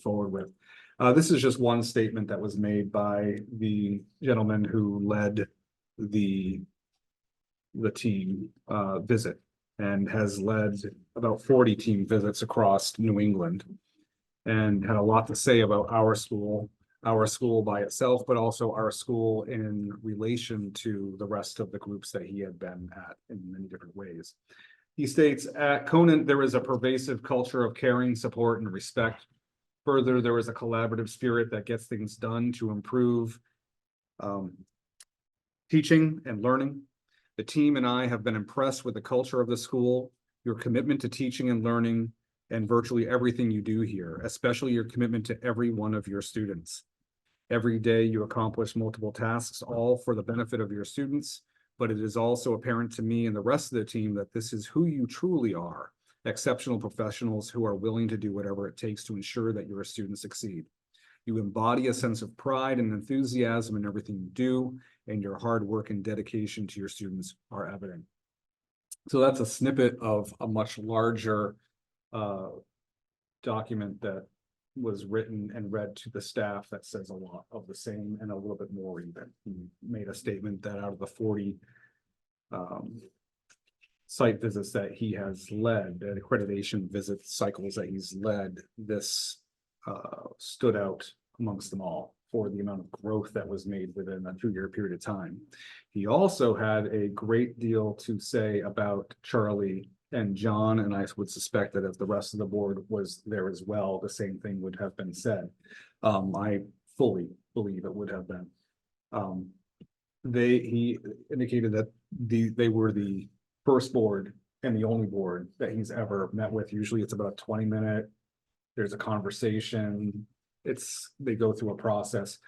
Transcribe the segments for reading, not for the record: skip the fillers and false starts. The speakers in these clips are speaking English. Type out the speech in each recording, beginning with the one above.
forward with. This is just one statement that was made by the gentleman who led the team visit and has led about 40 team visits across New England, and had a lot to say about our school by itself, but also our school in relation to the rest of the groups that he had been at in many different ways. He states, at Conant, there is a pervasive culture of caring, support, and respect. Further, there is a collaborative spirit that gets things done to improve teaching and learning. The team and I have been impressed with the culture of the school, your commitment to teaching and learning, and virtually everything you do here, especially your commitment to every one of your students. Every day you accomplish multiple tasks, all for the benefit of your students, but it is also apparent to me and the rest of the team that this is who you truly are, exceptional professionals who are willing to do whatever it takes to ensure that your students succeed. You embody a sense of pride and enthusiasm in everything you do, and your hard work and dedication to your students are evident. So that's a snippet of a much larger document that was written and read to the staff that says a lot of the same and a little bit more even. He made a statement that out of the 40 site visits that he has led, the accreditation visit cycles that he's led, this stood out amongst them all for the amount of growth that was made within a 2-year period of time. He also had a great deal to say about Charlie and John, and I would suspect that if the rest of the board was there as well, the same thing would have been said. I fully believe it would have been. He indicated that they were the first board and the only board that he's ever met with. Usually it's about a 20-minute, there's a conversation, they go through a process.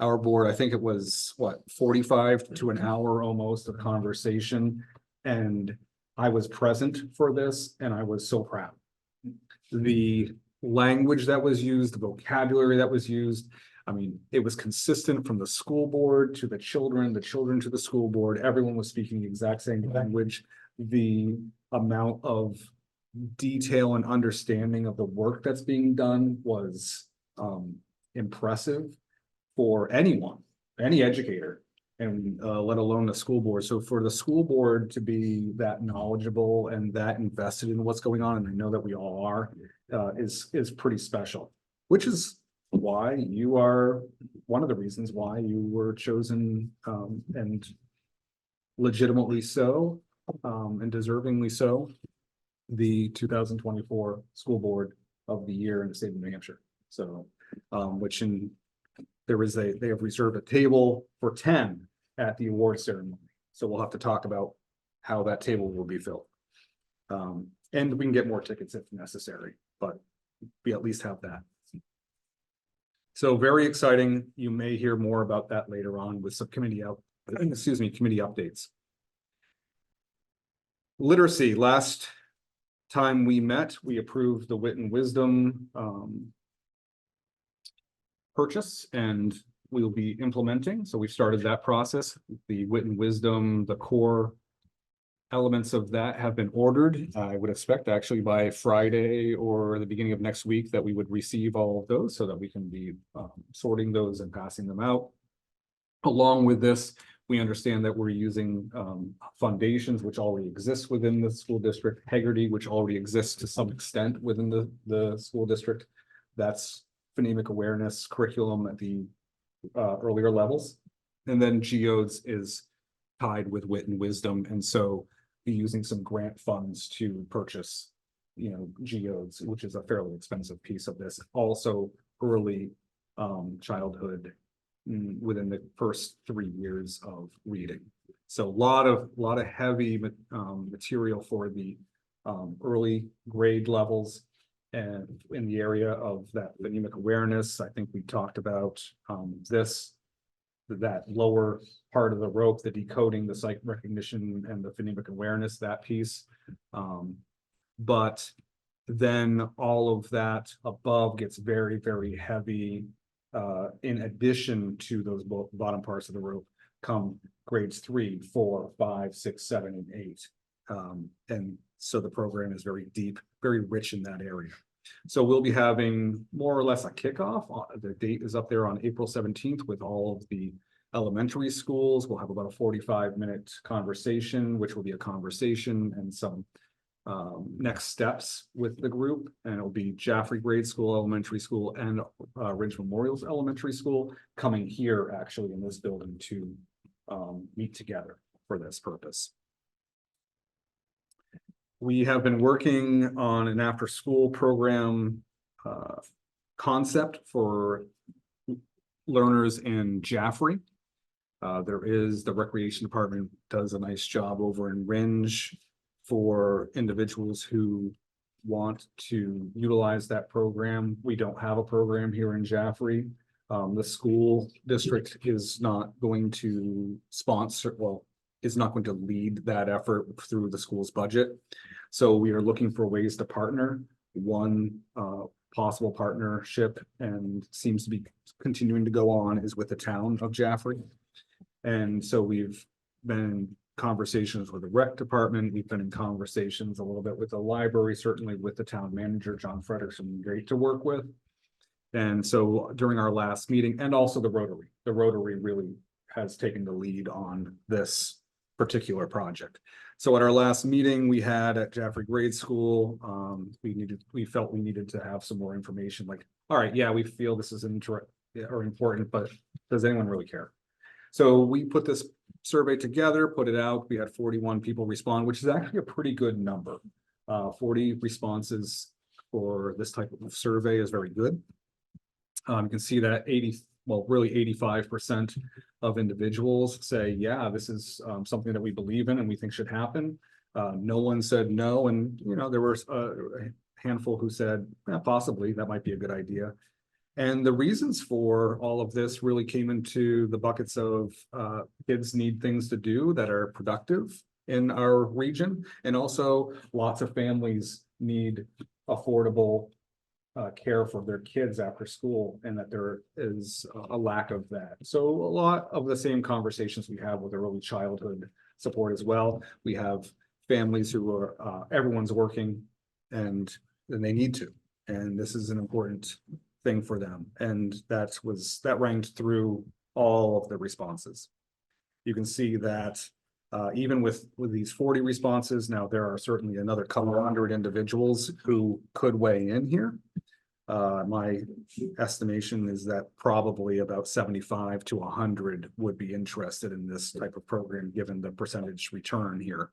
Our board, I think it was 45 to an hour almost of conversation, and I was present for this and I was so proud. The language that was used, the vocabulary that was used, I mean, it was consistent from the school board to the children to the school board. Everyone was speaking the exact same language. The amount of detail and understanding of the work that's being done was impressive for anyone, any educator, and let alone the school board. So for the school board to be that knowledgeable and that invested in what's going on, and I know that we all are, is pretty special, which is why you are one of the reasons why you were chosen, and legitimately so, and deservingly so, the 2024 school board of the year in the state of New Hampshire. So, they have reserved a table for 10 at the award ceremony. So we'll have to talk about how that table will be filled. And we can get more tickets if necessary, but we at least have that. So very exciting. You may hear more about that later on with some committee updates. Literacy. Last time we met, we approved the Wit and Wisdom purchase, and we'll be implementing. So we started that process. The Wit and Wisdom, the core elements of that have been ordered. I would expect actually by Friday or the beginning of next week that we would receive all of those so that we can be sorting those and passing them out. Along with this, we understand that we're using foundations which already exist within the school district, Haggerty, which already exists to some extent within the school district. That's phonemic awareness curriculum at the earlier levels. And then Geodes is tied with Wit and Wisdom. And so be using some grant funds to purchase, Geodes, which is a fairly expensive piece of this. Also early childhood within the first 3 years of reading. So a lot of heavy material for the early grade levels. And in the area of that phonemic awareness, I think we talked about that lower part of the rope, the decoding, the sight recognition, and the phonemic awareness, that piece. But then all of that above gets very, very heavy. In addition to those bottom parts of the rope come grades 3, 4, 5, 6, 7, and 8. And so the program is very deep, very rich in that area. So we'll be having more or less a kickoff. The date is up there on April 17th with all of the elementary schools. We'll have about a 45-minute conversation, which will be a conversation and some next steps with the group. And it'll be Jaffrey Grade School, Elementary School, and Ridge Memorials Elementary School coming here actually in this building to meet together for this purpose. We have been working on an after-school program concept for learners in Jaffrey. There is the recreation department does a nice job over in Ringe for individuals who want to utilize that program. We don't have a program here in Jaffrey. The school district is not going to sponsor, well, is not going to lead that effort through the school's budget. So we are looking for ways to partner. One possible partnership, and seems to be continuing to go on, is with the town of Jaffrey. And so we've been in conversations with the rec department. We've been in conversations a little bit with the library, certainly with the town manager, John Frederickson, great to work with. And so during our last meeting, and also the Rotary really has taken the lead on this particular project. So at our last meeting we had at Jaffrey Grade School, we felt we needed to have some more information, like, all right, yeah, we feel this is important, but does anyone really care? So we put this survey together, put it out. We had 41 people respond, which is actually a pretty good number. 40 responses for this type of survey is very good. You can see that really 85% of individuals say, yeah, this is something that we believe in and we think should happen. No one said no. And, there was a handful who said, yeah, possibly that might be a good idea. And the reasons for all of this really came into the buckets of kids need things to do that are productive in our region. And also lots of families need affordable care for their kids after school, and that there is a lack of that. So a lot of the same conversations we have with early childhood support as well. We have families who are, everyone's working and they need to, and this is an important thing for them. And that ranked through all of the responses. You can see that even with these 40 responses, now there are certainly another couple hundred individuals who could weigh in here. My estimation is that probably about 75 to 100 would be interested in this type of program, given the percentage return here.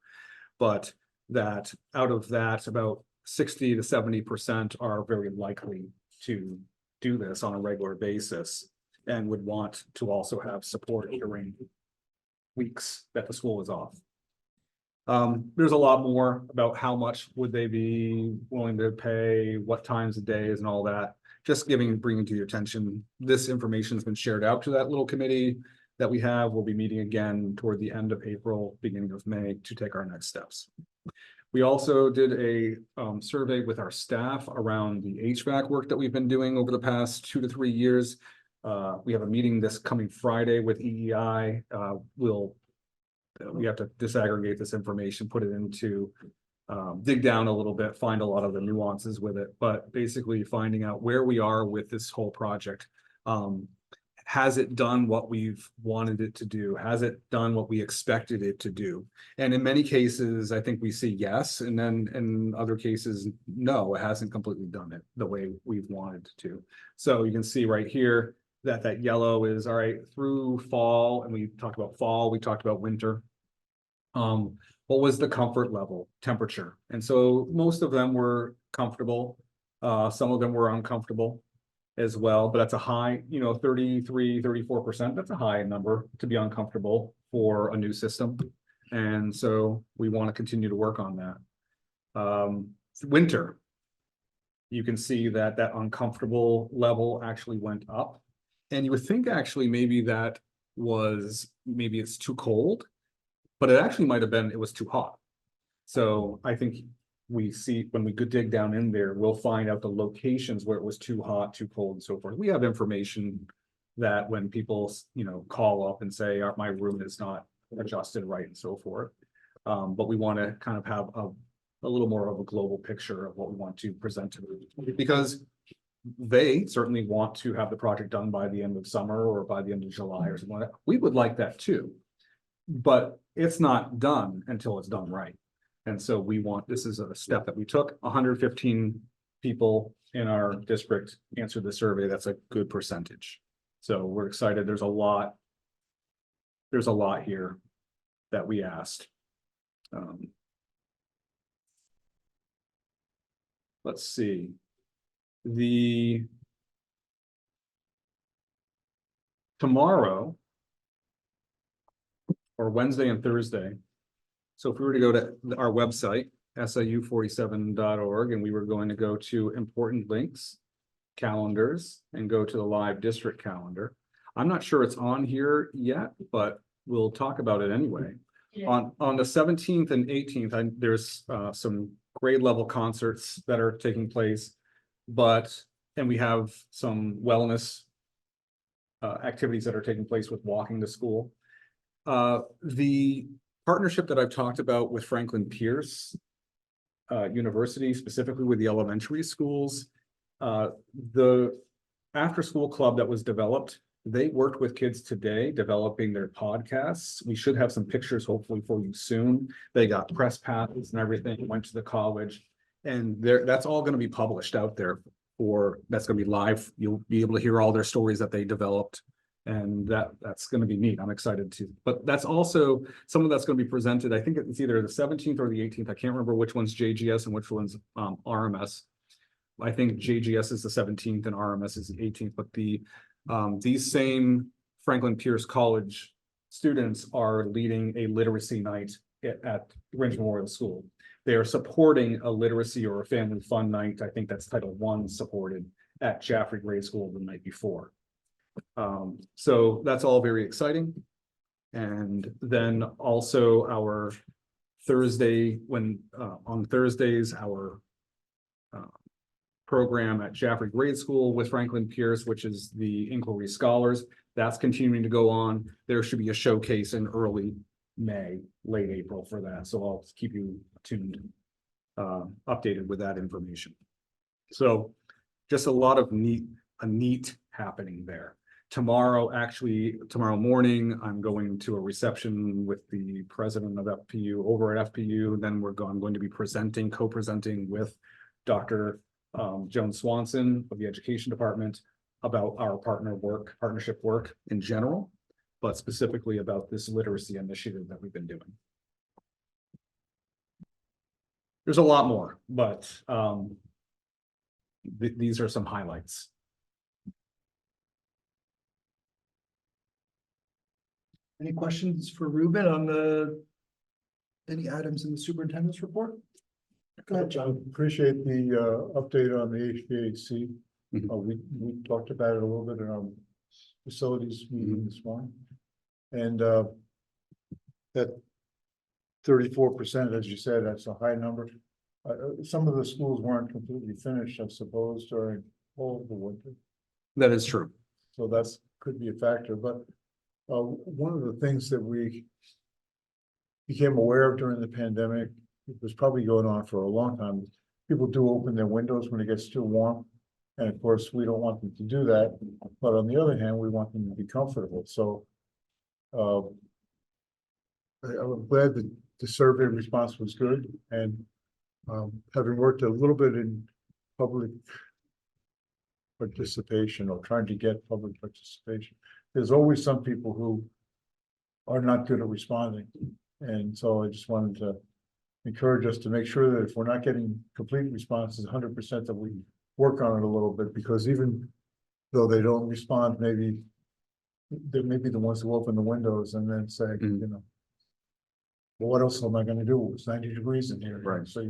But that out of that, about 60 to 70% are very likely to do this on a regular basis and would want to also have support during weeks that the school is off. There's a lot more about how much would they be willing to pay, what times of days and all that. Just bringing to your attention, this information has been shared out to that little committee that we have. We'll be meeting again toward the end of April, beginning of May to take our next steps. We also did a survey with our staff around the HVAC work that we've been doing over the past 2 to 3 years. We have a meeting this coming Friday with EEI. We have to disaggregate this information, put it into, dig down a little bit, find a lot of the nuances with it, but basically finding out where we are with this whole project. Has it done what we've wanted it to do? Has it done what we expected it to do? And in many cases, I think we see yes, and then in other cases, no, it hasn't completely done it the way we've wanted to. So you can see right here that yellow is all right through fall, and we talked about fall, we talked about winter. What was the comfort level, temperature? And so most of them were comfortable. Some of them were uncomfortable as well, but that's a high, 33, 34%. That's a high number to be uncomfortable for a new system. And so we want to continue to work on that. Winter, you can see that uncomfortable level actually went up. And you would think actually maybe it's too cold, but it actually might have been, it was too hot. So I think we see when we could dig down in there, we'll find out the locations where it was too hot, too cold, and so forth. We have information that when people, call up and say, my room is not adjusted right and so forth. But we want to kind of have a little more of a global picture of what we want to present to them. Because they certainly want to have the project done by the end of summer or by the end of July or something like that. We would like that too. But it's not done until it's done right. And so this is a step that we took. 115 people in our district answered the survey. That's a good percentage. So we're excited. There's a lot here that we asked. Let's see. Tomorrow or Wednesday and Thursday. So if we were to go to our website, siu47.org, and we were going to go to important links, calendars, and go to the live district calendar. I'm not sure it's on here yet, but we'll talk about it anyway. Yeah. On the 17th and 18th, there's some grade level concerts that are taking place, and we have some wellness activities that are taking place with walking to school. The partnership that I've talked about with Franklin Pierce University, specifically with the elementary schools, the after-school club that was developed, they worked with kids today developing their podcasts. We should have some pictures hopefully for you soon. They got press passes and everything, went to the college, and that's all going to be published out there, that's going to be live. You'll be able to hear all their stories that they developed. And that's going to be neat. I'm excited too. But that's also some of that's going to be presented. I think it's either the 17th or the 18th. I can't remember which one's JGS and which one's RMS. I think JGS is the 17th and RMS is the 18th. But these same Franklin Pierce College students are leading a literacy night at Grange Memorial School. They are supporting a literacy or a family fun night. I think that's Title I supported at Jaffrey Grade School the night before. So that's all very exciting. And then also our Thursday, on Thursdays, our program at Jaffrey Grade School with Franklin Pierce, which is the Inquiry Scholars, that's continuing to go on. There should be a showcase in early May, late April for that. So I'll keep you tuned, updated with that information. So just a lot of neat happening there. Tomorrow morning, I'm going to a reception with the president of FPU over at FPU. Then I'm going to be co-presenting with Dr. Joan Swanson of the Education Department about our partnership work in general, but specifically about this literacy initiative that we've been doing. There's a lot more, but these are some highlights. Any questions for Ruben on any items in the superintendent's report? Go ahead, John. Appreciate the update on the HVAC. Mm-hmm. We talked about it a little bit in our facilities meeting this morning. And that 34%, as you said, that's a high number. Some of the schools weren't completely finished, I suppose, during all of the winter. That is true. So that's could be a factor. But one of the things that we became aware of during the pandemic, it was probably going on for a long time. People do open their windows when it gets too warm. And of course, we don't want them to do that. But on the other hand, we want them to be comfortable. So I'm glad that the survey response was good. And having worked a little bit in public participation or trying to get public participation, there's always some people who are not good at responding. And so I just wanted to encourage us to make sure that if we're not getting complete responses 100%, that we work on it a little bit, because even though they don't respond, maybe they may be the ones who open the windows and then say, you know, well, what else am I going to do? It's 90 degrees in here. Right. So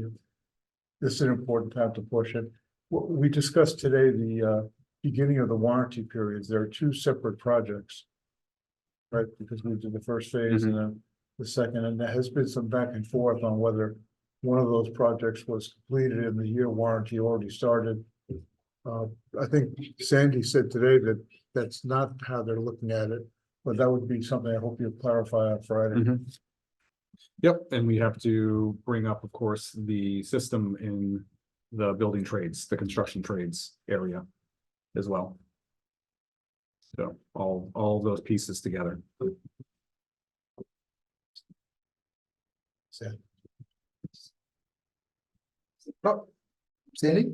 this is an important time to push it. We discussed today the beginning of the warranty periods. There are two separate projects, right? Because we did the first phase and then the second, and there has been some back and forth on whether one of those projects was completed and the year warranty already started. I think Sandy said today that that's not how they're looking at it, but that would be something I hope you'll clarify on Friday. Yep, and we have to bring up, of course, the system in the building trades, the construction trades area as well. So all those pieces together. Oh, Sandy?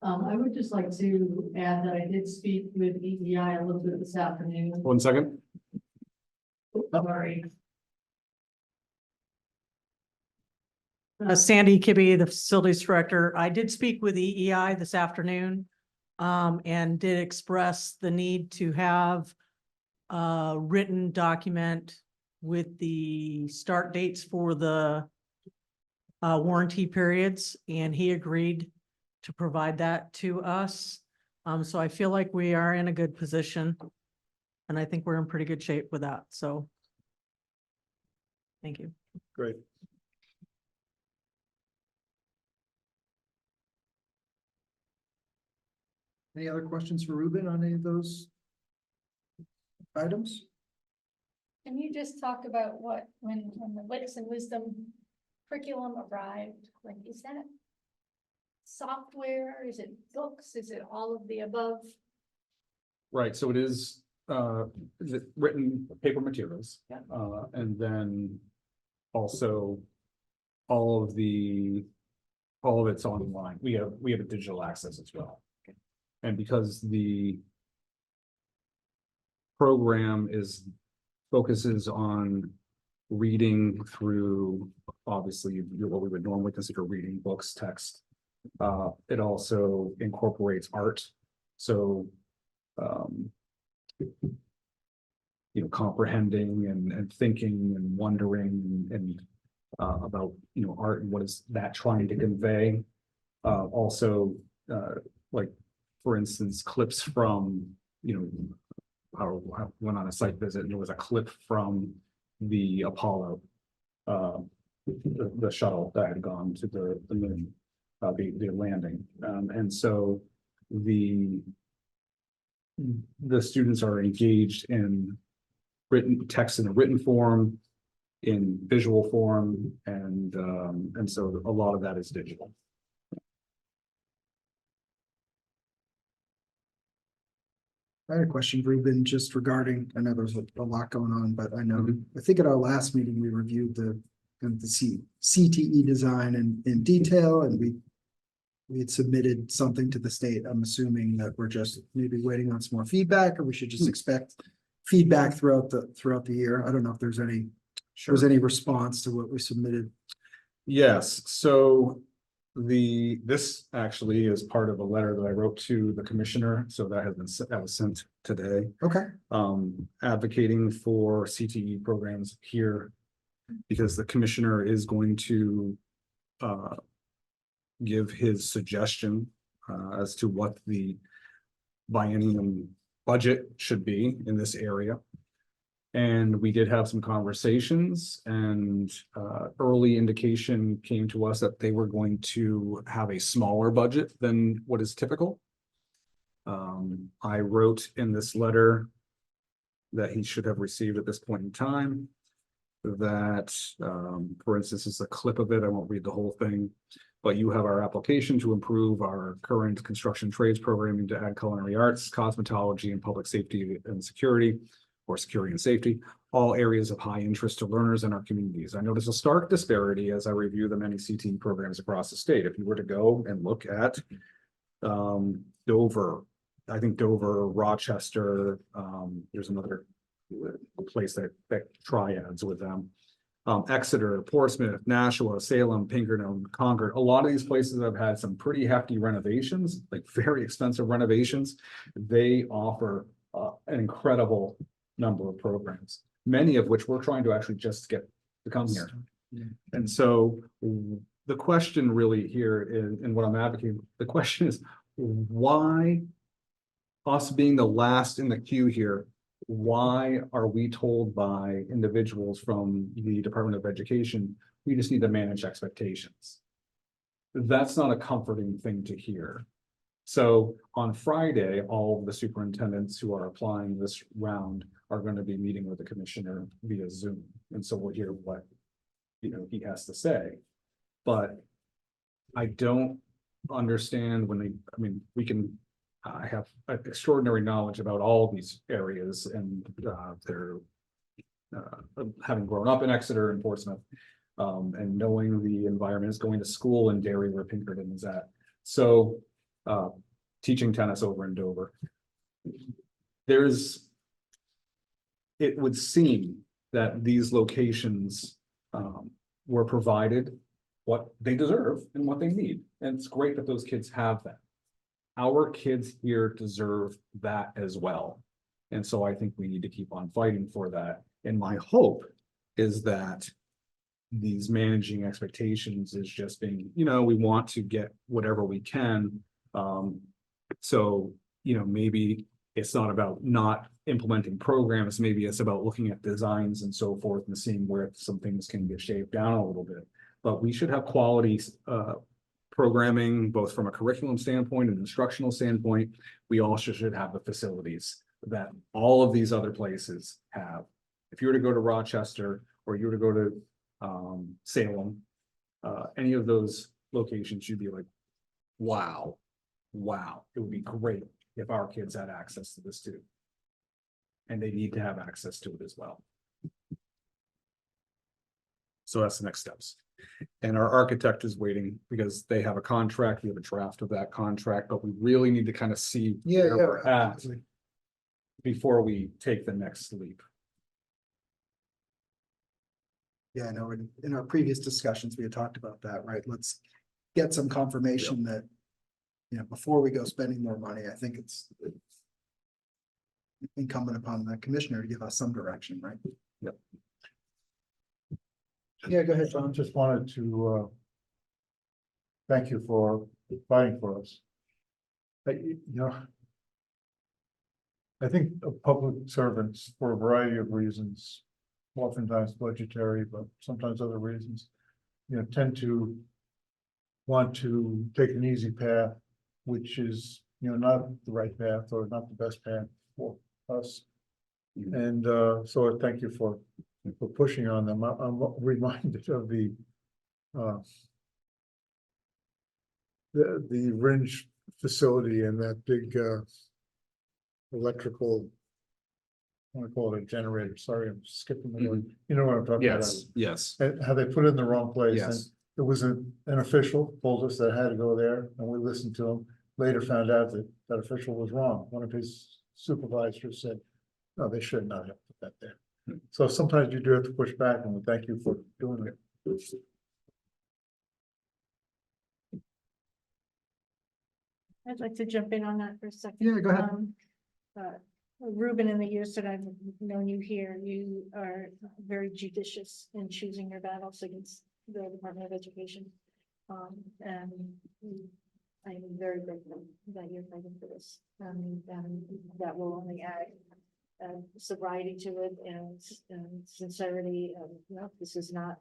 I would just like to add that I did speak with EEI a little bit this afternoon. 1 second. Sorry. Sandy Kibbe, the facilities director. I did speak with EEI this afternoon. And did express the need to have a written document with the start dates for the warranty periods, and he agreed to provide that to us. So I feel like we are in a good position, and I think we're in pretty good shape with that, so. Thank you. Great. Any other questions for Ruben on any of those items? Can you just talk about when the Wits and Wisdom curriculum arrived, like, is that software, is it books, is it all of the above? Right, so it is written paper materials. Yeah. And then also all of it's online. We have a digital access as well. And because the program focuses on reading through, obviously, what we would normally consider reading books, text. It also incorporates art. So, comprehending and thinking and wondering and about, art and what is that trying to convey. Also, like, for instance, clips from, I went on a site visit and there was a clip from the Apollo, the shuttle that had gone to the moon, the landing. And so the students are engaged in written text in a written form, in visual form, and so a lot of that is digital. I had a question, Ruben, just regarding, I know there's a lot going on, but I know, I think at our last meeting, we reviewed the CTE design in detail, and we had submitted something to the state. I'm assuming that we're just maybe waiting on some more feedback, or we should just expect feedback throughout the year. I don't know if there's any response to what we submitted. Yes, so this actually is part of a letter that I wrote to the commissioner, so that was sent today. Okay. Advocating for CTE programs here, because the commissioner is going to give his suggestion as to what the biennium budget should be in this area. And we did have some conversations, and early indication came to us that they were going to have a smaller budget than what is typical. I wrote in this letter that he should have received at this point in time that, for instance, this is a clip of it. I won't read the whole thing, but you have our application to improve our current construction trades programming to add culinary arts, cosmetology, and public safety and security, or security and safety, all areas of high interest to learners in our communities. I notice a stark disparity as I review the many CTE programs across the state. If you were to go and look at Dover, I think Dover, Rochester, there's another place that triads with them. Exeter, Portsmouth, Nashua, Salem, Pinkerton, Concord. A lot of these places have had some pretty hefty renovations, like very expensive renovations. They offer an incredible number of programs, many of which we're trying to actually just get to come here. And so the question really here is, and what I'm advocating, the question is, why us being the last in the queue here, why are we told by individuals from the Department of Education, we just need to manage expectations? That's not a comforting thing to hear. So on Friday, all of the superintendents who are applying this round are going to be meeting with the commissioner via Zoom. And so we'll hear what, he has to say. But I don't understand when I have extraordinary knowledge about all these areas and, they're having grown up in Exeter and Portsmouth, and knowing the environment is going to school in Derry where Pinkerton is at. So, teaching tennis over in Dover. It would seem that these locations, were provided what they deserve and what they need. And it's great that those kids have that. Our kids here deserve that as well. And so I think we need to keep on fighting for that. And my hope is that these managing expectations is just being, we want to get whatever we can. So, maybe it's not about not implementing programs, maybe it's about looking at designs and so forth and seeing where some things can get shaved down a little bit. But we should have quality programming, both from a curriculum standpoint and instructional standpoint. We also should have the facilities that all of these other places have. If you were to go to Rochester or you were to go to Salem, any of those locations, you'd be like, wow, it would be great if our kids had access to this too. And they need to have access to it as well. So that's the next steps. And our architect is waiting because they have a contract, we have a draft of that contract, but we really need to kind of see where we're at before we take the next leap. Yeah, I know in our previous discussions, we had talked about that, right? Let's get some confirmation that, before we go spending more money, I think it's incumbent upon the commissioner to give us some direction, right? Yep. Yeah, go ahead, John, John. just wanted to thank you for fighting for us. I think public servants, for a variety of reasons, oftentimes budgetary, but sometimes other reasons, tend to want to take an easy path, which is, not the right path or not the best path for us. And so I thank you for pushing on them. I'm reminded of the Ringe facility and that big electrical, I want to call it a generator. Sorry, I'm skipping the word. You know what I'm talking about? Yes. And how they put it in the wrong place. And Yes. it was an official told us that had to go there, and we listened to him. Later found out that that official was wrong. One of his supervisors said, no, they should not have put that there. So sometimes you do have to push back, and we thank you for doing it. I'd like to jump in on that for a second. Yeah, go ahead. Ruben, in the years that I've known you here, you are very judicious in choosing your battles against the Department of Education. And I'm very grateful that you're fighting for this. And that will only add sobriety to it and sincerity. This is not,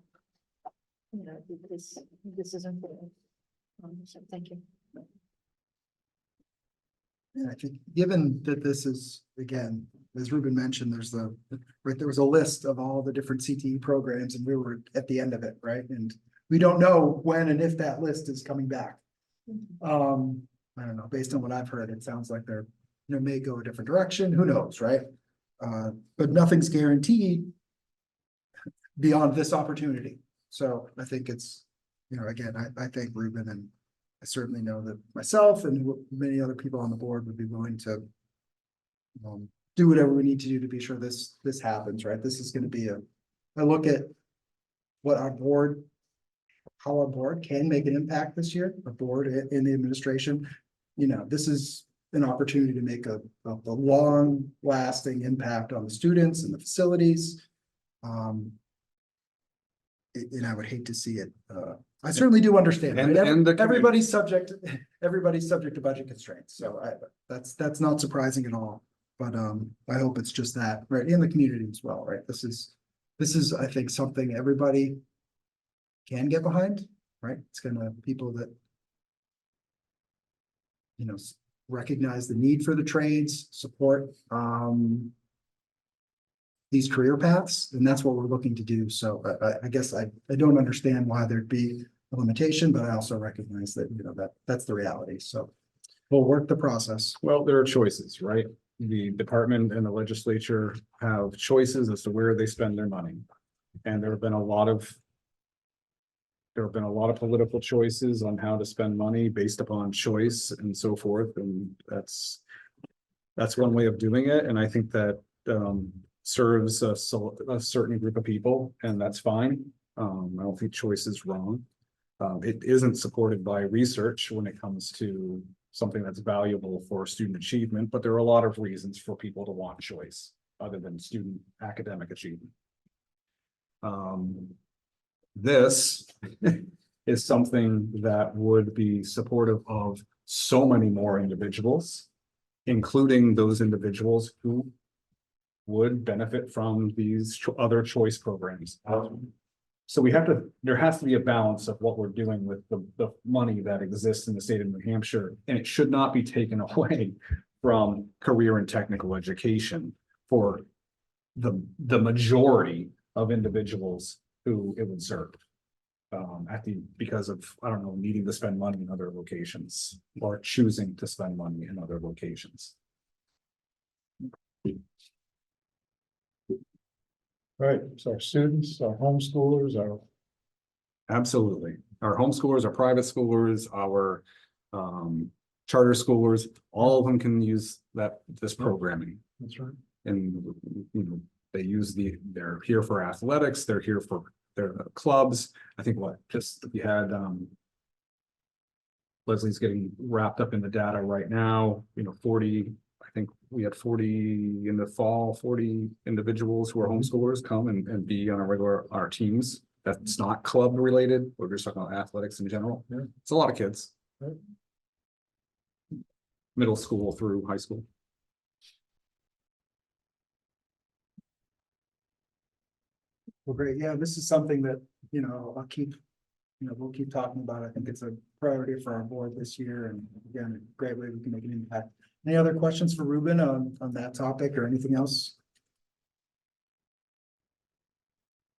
this is important. So thank you. And I think, given that this is, again, as Ruben mentioned, there was a list of all the different CTE programs and we were at the end of it, right? And we don't know when and if that list is coming back. I don't know, based on what I've heard, it sounds like they're, may go a different direction, who knows, right? But nothing's guaranteed beyond this opportunity. So I think it's, again, I thank Ruben, and I certainly know that myself and many other people on the board would be willing to do whatever we need to do to be sure this happens, right? This is going to be a look at what how our board can make an impact this year, a board in the administration. This is an opportunity to make a long lasting impact on the students and the facilities. And I would hate to see it. I certainly do understand. And- Right? and the everybody's subject to budget constraints. So that's not surprising at all. But I hope it's just that, right, in the community as well, right? This is I think something everybody can get behind, right? It's gonna people that recognize the need for the trades, support these career paths, and that's what we're looking to do. So I guess I don't understand why there'd be a limitation, but I also recognize that, that's the reality. So we'll work the process. Well, there are choices, right? The department and the legislature have choices as to where they spend their money. And there have been a lot of political choices on how to spend money based upon choice and so forth, and that's one way of doing it, and I think that serves a certain group of people, and that's fine. I don't think choice is wrong. It isn't supported by research when it comes to something that's valuable for student achievement, but there are a lot of reasons for people to want choice other than student academic achievement. This is something that would be supportive of so many more individuals, including those individuals who would benefit from these other choice programs. So there has to be a balance of what we're doing with the money that exists in the state of New Hampshire, and it should not be taken away from career and technical education for the majority of individuals who it would serve. Because of, I don't know, needing to spend money in other locations or choosing to spend money in other locations. Right, so our students, our homeschoolers, our Absolutely. Our homeschoolers, our private schoolers, our charter schoolers, all of them can use this programming. that's right. And, they use they're here for athletics, they're here for their clubs. I think we had, Leslie's getting wrapped up in the data right now, 40, I think we had 40 in the fall, 40 individuals who are homeschoolers come and be on our teams. That's not club related. We're just talking about athletics in general. Yeah. It's a lot of kids. Right. Middle school through high school. Well, great. Yeah, this is something that, I'll keep, we'll keep talking about. I think it's a priority for our board this year, and again, a great way we can make an impact. Any other questions for Ruben on that topic or anything else?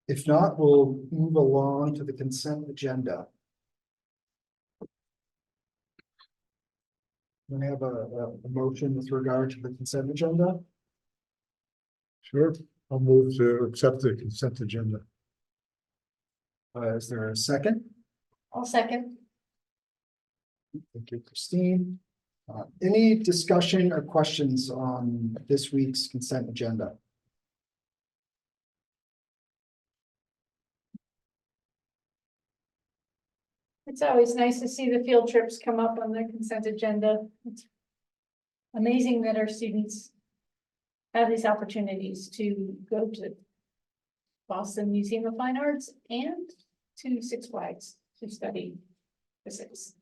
If not, we'll move along to the consent agenda. We have a motion with regard to the consent agenda. Sure, I'll move to accept the consent agenda. Is there a second? I'll second. Thank you, Christine. Any discussion or questions on this week's consent agenda? It's always nice to see the field trips come up on the consent agenda. It's amazing that our students have these opportunities to go to Boston Museum of Fine Arts and to Six Flags to study physics.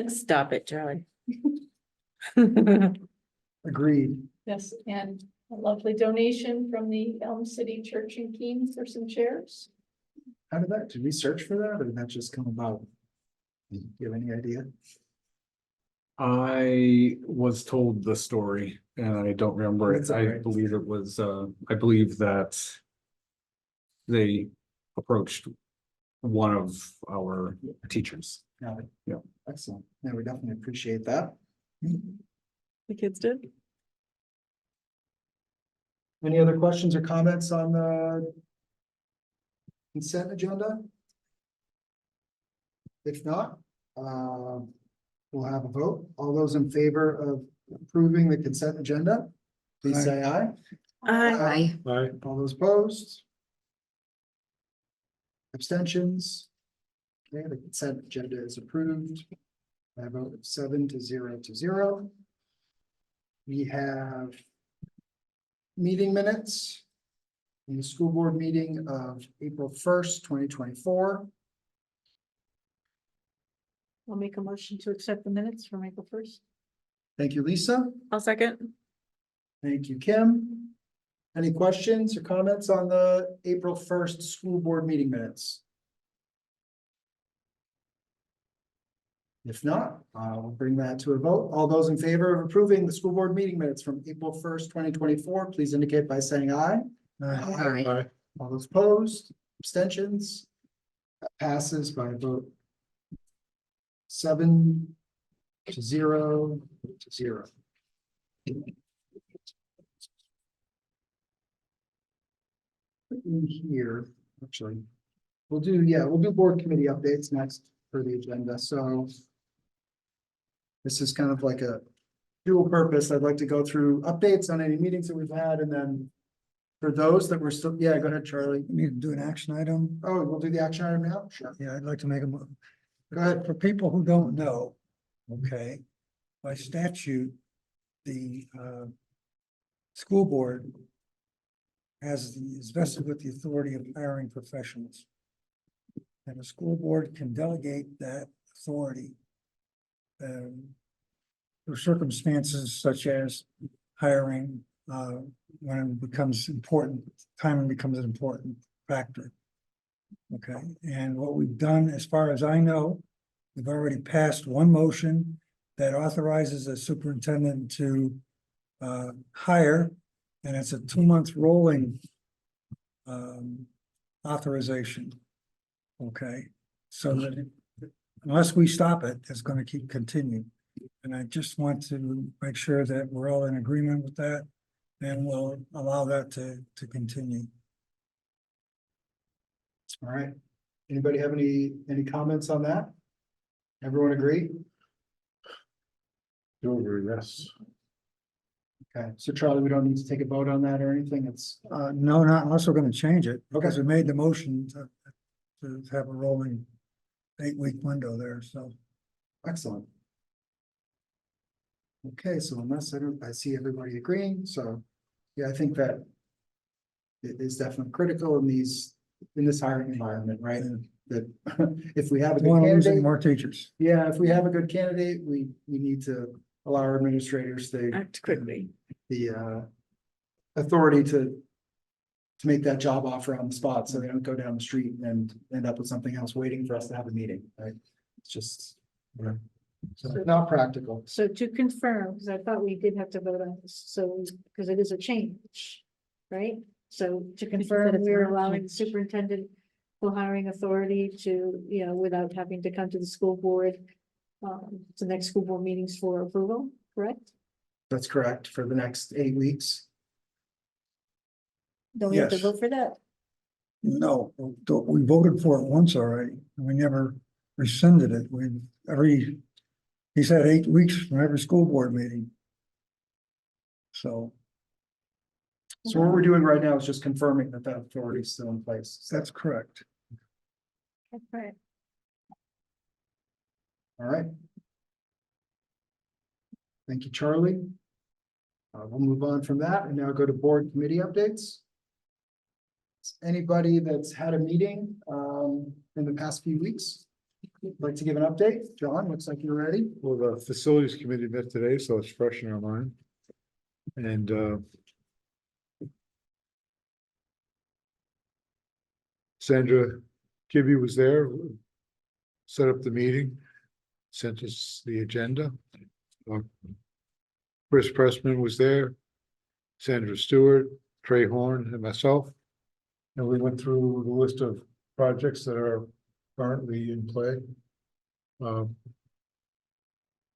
Stop it, Charlie. Agreed. Yes, and a lovely donation from the Elm City Church in Keene for some chairs. How did we search for that, or did that just come about? Do you have any idea? I was told the story and I don't remember it. That's all I right. believe it was, I believe that they approached one of our teachers. Yeah. Excellent. Yeah, we definitely appreciate that. The kids did? Any other questions or comments on the consent agenda? If not, we'll have a vote. All those in favor of approving the consent agenda, please say aye. Aye. Aye. All those opposed? Abstentions? Okay, the consent agenda is approved. By a vote of 7-0. We have meeting minutes in the school board meeting of April 1st, 2024. I'll make a motion to accept the minutes from April 1st. Thank you, Lisa. I'll second. Thank you, Kim. Any questions or comments on the April 1st school board meeting minutes? If not, we'll bring that to a vote. All those in favor of approving the school board meeting minutes from April 1st, 2024, please indicate by saying aye. Aye. All those opposed, abstentions? That passes by a vote 7-0 to 0. In here, actually, we'll do board committee updates next for the agenda, so. This is kind of like a dual purpose. I'd like to go through updates on any meetings that we've had, and then. For those that were still, yeah, go ahead, Charlie. We need to do an action item. Oh, we'll do the action item now? Sure. Yeah, I'd like to make a. Go ahead. For people who don't know, okay, by statute, the school board is vested with the authority of hiring professionals. And the school board can delegate that authority for circumstances such as hiring, when it becomes important, timing becomes an important factor. Okay, and what we've done, as far as I know, we've already passed one motion that authorizes the superintendent to hire, and it's a 2-month rolling authorization. Okay, so that unless we stop it, it's going to continue. And I just want to make sure that we're all in agreement with that, and we'll allow that to continue. All right. Anybody have any comments on that? Everyone agree? Over, yes. Okay, so Charlie, we don't need to take a vote on that or anything. It's, No, not unless we're gonna change it, because we made the motion to have a rolling 8-week window there, so. excellent. Okay, so unless I see everybody agreeing, so, yeah, I think that it is definitely critical in this hiring environment, right? That if we have a good One, losing candidate, more teachers. yeah, if we have a good candidate, we need to allow our administrators Act quickly. the authority to make that job offer on the spot, so they don't go down the street and end up with something else waiting for us to have a meeting, right? It's just not practical. So to confirm, because I thought we did have to vote on this, so, because it is a change, right? So to confirm, it's we're not a allowing the change. superintendent full hiring authority to, without having to come to the school board. To next school board meetings for approval, correct? That's correct, for the next 8 weeks. Don't we have to Yes. vote for that? No, we voted for it once already, and we never rescinded it. He said 8 weeks from every school board meeting. So So what we're doing right now is just confirming that authority is still in place. that's correct. Right. All right. Thank you, Charlie. We'll move on from that and now go to board committee updates. Anybody that's had a meeting in the past few weeks? Like to give an update? John, looks like you're ready. Well, the facilities committee met today, so it's fresh in our mind. And Sandra Kibbe was there, set up the meeting, sent us the agenda. Chris Pressman was there, Sandra Stewart, Trey Horn, and myself. And we went through the list of projects that are currently in play.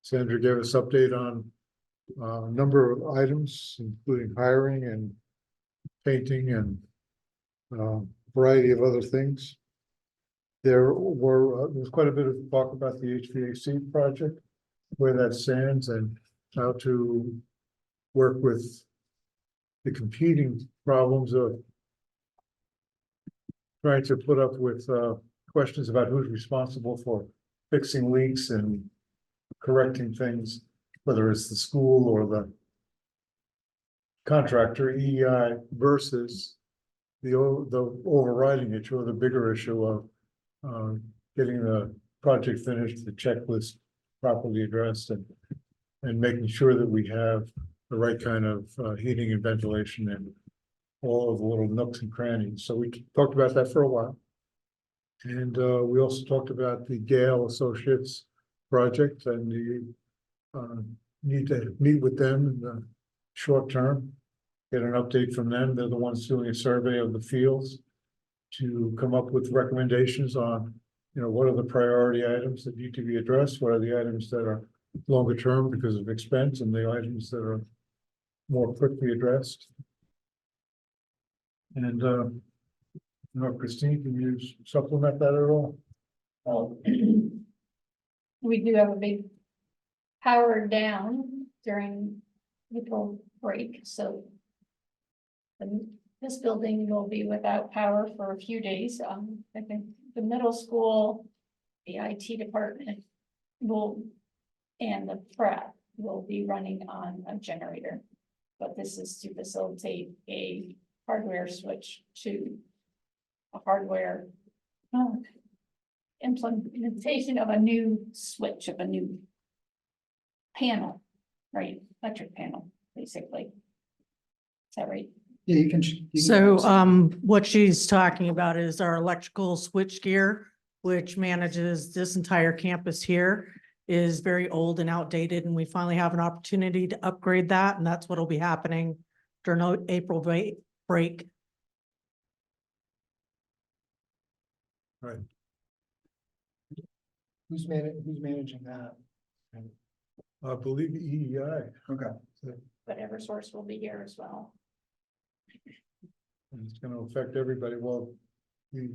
Sandra gave us update on a number of items, including hiring and painting and variety of other things. There was quite a bit of talk about the HVAC project, where that stands and how to work with the competing problems of trying to put up with questions about who's responsible for fixing leaks and correcting things, whether it's the school or the contractor, EEI, versus the overriding issue or the bigger issue of getting the project finished, the checklist properly addressed, and making sure that we have the right kind of heating and ventilation and all of the little nooks and crannies. So we talked about that for a while. And we also talked about the Gale Associates project and you need to meet with them in the short term. Get an update from them. They're the ones doing a survey of the fields to come up with recommendations on, what are the priority items that need to be addressed? What are the items that are longer term because of expense and the items that are more quickly addressed? And, Christine, can you supplement that at all? Well, we do have a big power down during April break, so this building will be without power for a few days. I think the middle school, the IT department will, and the prep will be running on a generator. But this is to facilitate a hardware switch to a hardware implementation of a new switch, of a new panel, right? Electric panel, basically. Is that right? Yeah, you can. So, what she's talking about is our electrical switch gear, which manages this entire campus here, is very old and outdated, and we finally have an opportunity to upgrade that, and that's what'll be happening during April break. Right. Who's managing that? I believe EEI. Okay. But Eversource will be here as well. And it's gonna affect everybody. Well, the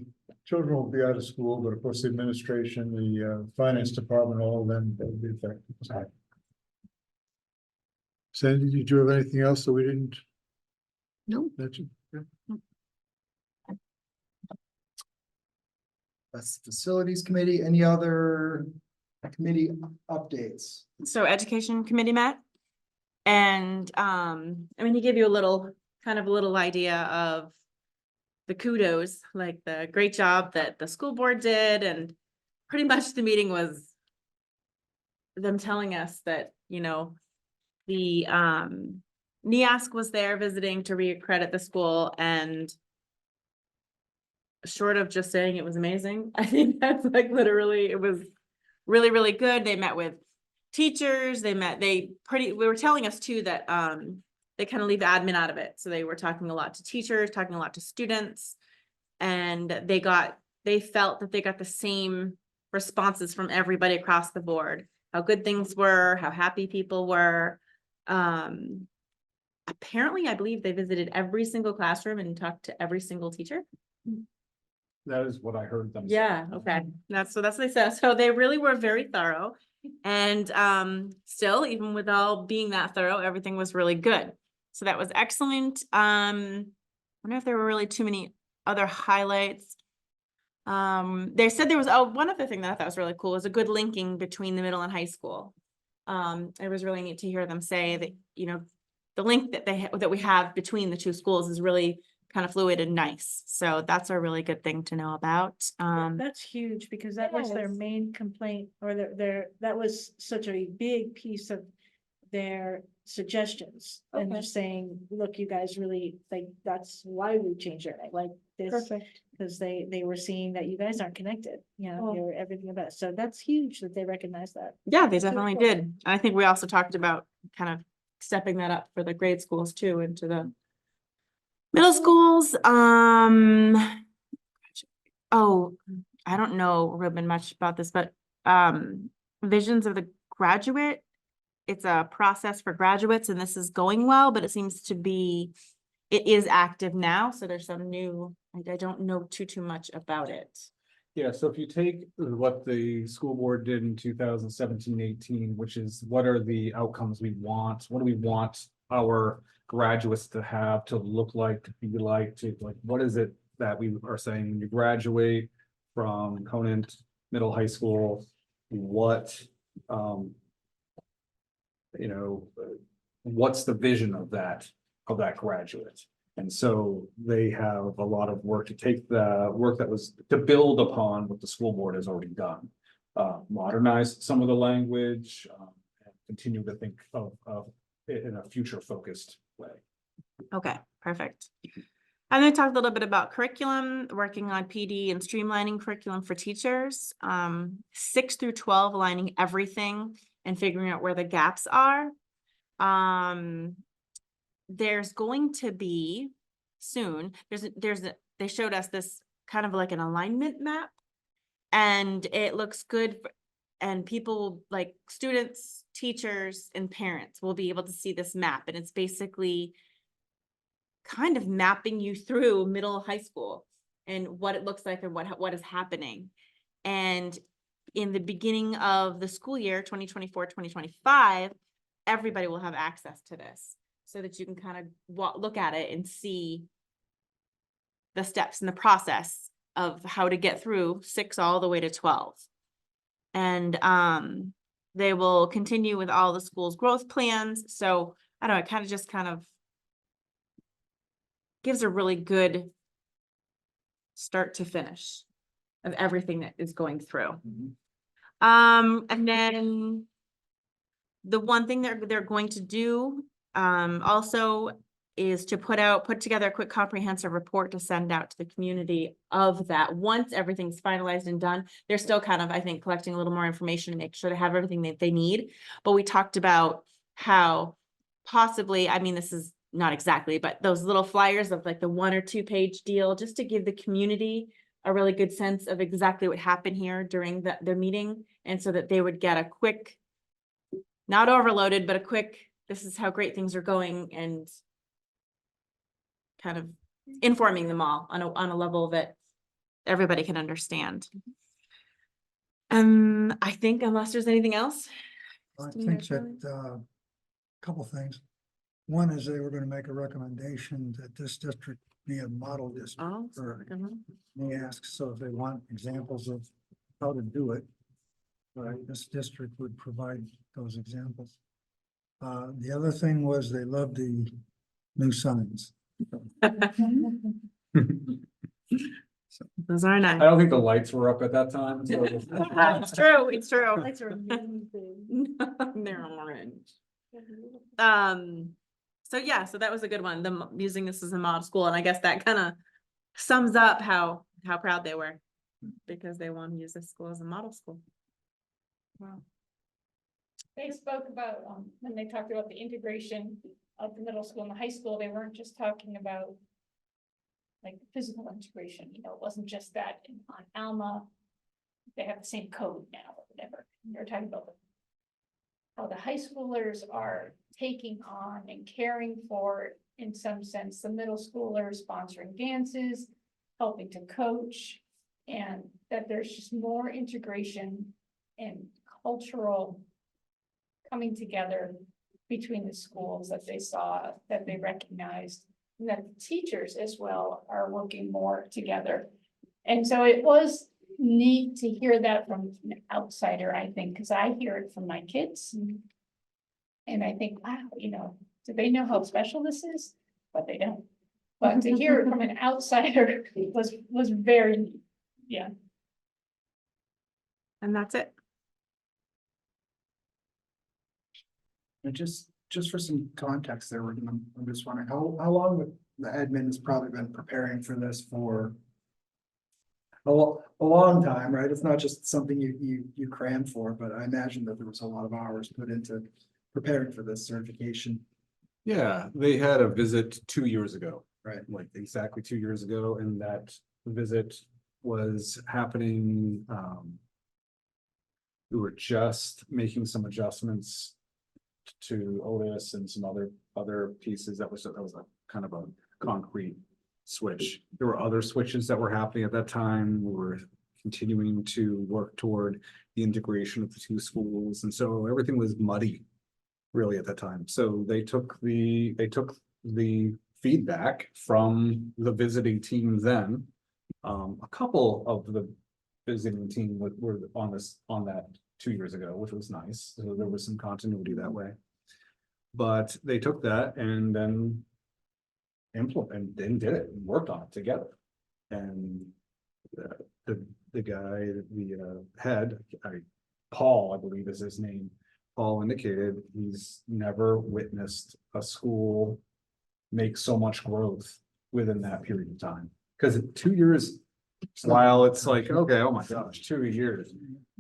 children will be out of school, but of course, the administration, the finance department, all of them will be affected. So. Sandy, did you have anything else that we didn't? No. Mention? That's Facilities Committee. Any other committee updates? So education committee met. And he gave you a little idea of the kudos, like the great job that the school board did, and pretty much the meeting was them telling us that, the NEASC was there visiting to re-accredit the school, and short of just saying it was amazing, I think that's like literally, it was really, really good. They met with teachers, we were telling us too that they kind of leave admin out of it. So they were talking a lot to teachers, talking a lot to students, and they felt that they got the same responses from everybody across the board, how good things were, how happy people were. Apparently, I believe they visited every single classroom and talked to every single teacher. That is what I heard them say. Yeah, okay. That's what they said. So they really were very thorough. And still, even with all being that thorough, everything was really good. So that was excellent. I wonder if there were really too many other highlights. They said there was, one other thing that I thought was really cool was a good linking between the middle and high school. It was really neat to hear them say that, the link that we have between the two schools is really kind of fluid and nice. So that's a really good thing to know about. That's huge, because that was their Yes. main complaint, or that was such a big piece of their suggestions. And they're Okay. saying, look, you guys really, like, that's why we changed it, like this. Perfect. Because they were seeing that you guys aren't connected, Oh. you're everything about, so that's huge that they recognize that. Yeah, they That's really definitely cool. did. And I think we also talked about kind of stepping that up for the grade schools too, into the middle schools. Oh, I don't know, Ruben, much about this, but visions of the graduate. It's a process for graduates, and this is going well, but it seems to be, it is active now. So there's some new, I don't know too much about it. Yeah, so if you take what the school board did in 2017-18, which is what are the outcomes we want? What do we want our graduates to have, to look like, to be like, what is it that we are saying when you graduate from Conant Middle High School? What, what's the vision of that graduate? And so they have a lot of work to take the work that was to build upon what the school board has already done. Modernize some of the language, and continue to think of it in a future focused way. Okay, perfect. And then talked a little bit about curriculum, working on PD and streamlining curriculum for teachers. 6 through 12, aligning everything and figuring out where the gaps are. There's going to be soon, they showed us this kind of like an alignment map. And it looks good. And people like students, teachers, and parents will be able to see this map. And it's basically kind of mapping you through middle high school and what it looks like and what is happening. And in the beginning of the school year, 2024-2025, everybody will have access to this so that you can kind of look at it and see the steps in the process of how to get through 6 all the way to 12. And they will continue with all the school's growth plans. So I don't know, it kind of gives a really good start to finish of everything that is going through. And then the one thing they're going to do also is to put together a quick comprehensive report to send out to the community of that. Once everything's finalized and done, they're still kind of, I think, collecting a little more information to make sure they have everything that they need. But we talked about how possibly, I mean, this is not exactly, but those little flyers of like the 1 or 2 page deal, just to give the community a really good sense of exactly what happened here during the meeting. And so that they would get a quick, not overloaded, but a quick, this is how great things are going, and kind of informing them all on a level that everybody can understand. I think unless there's anything else. I think that, couple things. One is they were gonna make a recommendation that this district be a model district. Oh, for mhm. They ask, so if they want examples of how to do it, right, this district would provide those examples. The other thing was they loved the new signs. Those are I nice. don't think the lights were up at that time, so. It's true, it's true. Lights are amazing. They're orange. So yeah, so that was a good one, using this as a model school, and I guess that kind of sums up how proud they were, because they want to use this school as a model school. Wow. They spoke about, when they talked about the integration of the middle school and the high school, they weren't just talking about like physical integration, you know, it wasn't just that on Alma, they have the same code now or whatever. They're talking about how the high schoolers are taking on and caring for, in some sense, the middle schoolers, sponsoring dances, helping to coach, and that there's just more integration and cultural coming together between the schools that they saw, that they recognized, and that the teachers as well are working more together. And so it was neat to hear that from an outsider, I think, because I hear it from my kids. And I think, wow, you know, do they know how special this is? But they don't. But to hear it from an outsider was very neat. Yeah. And that's it. And just for some context there, I'm just wondering, how long would the admin has probably been preparing for this for a long time, right? It's not just something you cram for, but I imagine that there was a lot of hours put into preparing for this certification. Yeah, they had a visit 2 years ago. Right. Like exactly 2 years ago, and that visit was happening. We were just making some adjustments to Otis and some other pieces. That was a kind of a concrete switch. There were other switches that were happening at that time. We were continuing to work toward the integration of the 2 schools, and so everything was muddy really at that time. So they took the feedback from the visiting team then. A couple of the visiting team were on that 2 years ago, which was nice. So there was some continuity that way. But they took that and then implemented and did it and worked on it together. And the guy, the head, Paul, I believe is his name. Paul indicated he's never witnessed a school make so much growth within that period of time. Because 2 years, while it's like, okay, oh my gosh, 2 years,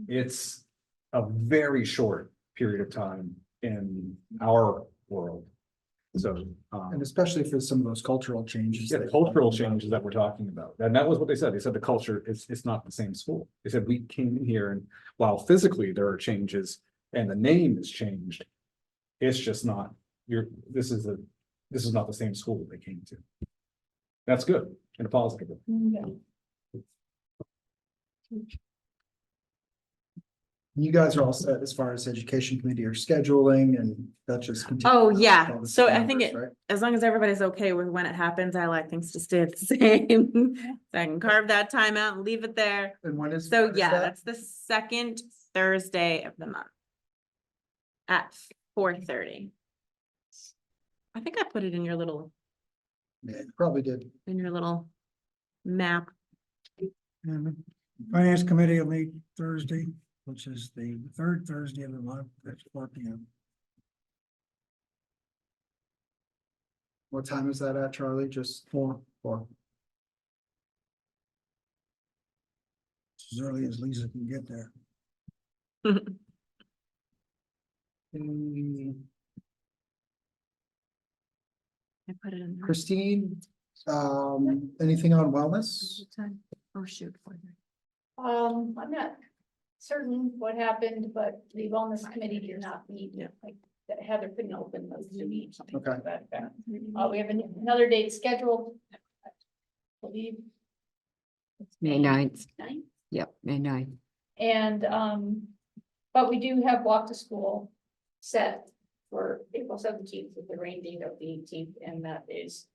it's a very short period of time in our world. So, And especially for some of those cultural changes. yeah, the cultural changes that we're talking about, and that was what they said. They said the culture it's not the same school. They said we came in here and while physically there are changes and the name is changed, it's just not, this is not the same school they came to. That's good in a positive way. You guys are all set as far as education committee or scheduling and that just. Oh, continues yeah. all the So same I think numbers, right? as long as everybody's okay with when it happens, I like things to stay the same. So I can carve that time out and leave it there. And when is? So when is yeah, that? that's the second Thursday of the month. At 4:30. I think I put it in your little Yeah, you probably did. map. And the Finance Committee will meet Thursday, which is the third Thursday of the month, at 4 p.m. What time is that at, Charlie? Just 4. As early as Lisa can get there. I put it in. there. Christine, anything on wellness? Oh, shoot. 4:30. I'm not certain what happened, but the wellness committee did not meet, Yeah. like, that Heather couldn't open those to meet. something Okay. like that. We have another date scheduled. I believe. it's May 9th. 9th. Yep, May 9th. And, but we do have walk to school set for April 17th with the rain date of the 18th, and that is,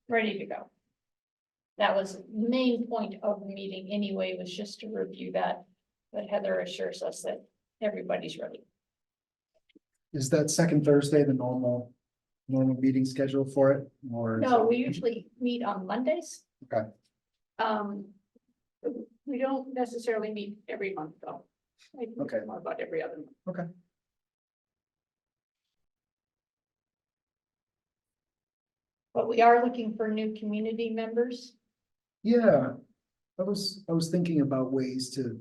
ready to go. That was the main point of the meeting anyway, was just to review that, but Heather assures us that everybody's ready. Is that second Thursday the normal meeting schedule for it? Or? is No, it- we usually meet on Mondays. Okay. We don't necessarily meet every month, though. I think it's Okay. more about every other month. Okay. But we are looking for new community members. Yeah, I was thinking about ways to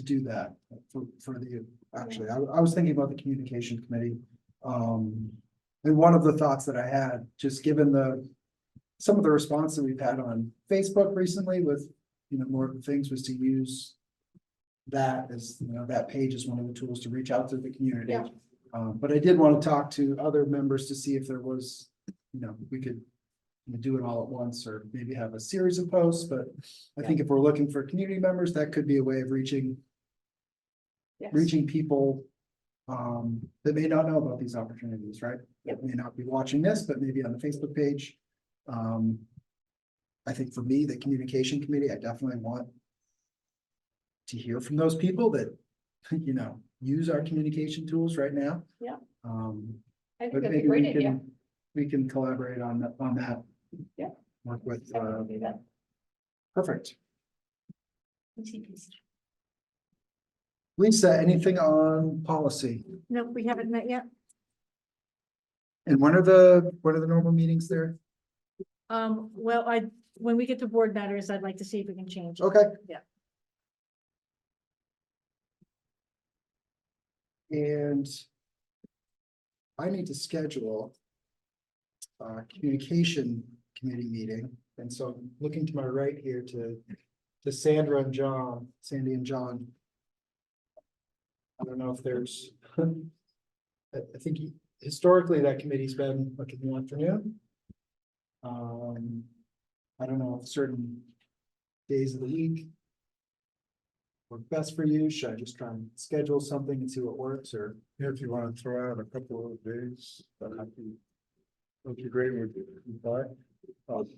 do that for the, actually, I was thinking about the communication committee. And one of the thoughts that I had, just given some of the response that we've had on Facebook recently with, more of the things was to use that as, that page is one of the tools to reach out to the community. Yeah. But I did want to talk to other members to see if there was, we could do it all at once or maybe have a series of posts, but I think if we're looking for community members, that could be a way of reaching Yes. people that may not know about these opportunities, right? That may not be watching this, but maybe on the Facebook page. I think for me, the communication committee, I definitely want to hear from those people that, use our communication tools right now. Yeah. But I think that'd be a maybe great idea. we can collaborate on that. Yeah. Work with, I would do that. perfect. Easy peasy. Lisa, anything on policy? No, we haven't met yet. And when are the normal meetings there? Well, when we get to board matters, I'd like to see if we can change. it. Okay. Yeah. And I need to schedule a communication committee meeting. And so I'm looking to my right here to Sandra and John, Sandy and John. I don't know if there's, I think historically that committee's been like in the afternoon. I don't know if certain days of the week work best for you. Should I just try and schedule something and see what works, or? Yeah, if you want to throw out a couple of days, that'd be great with you.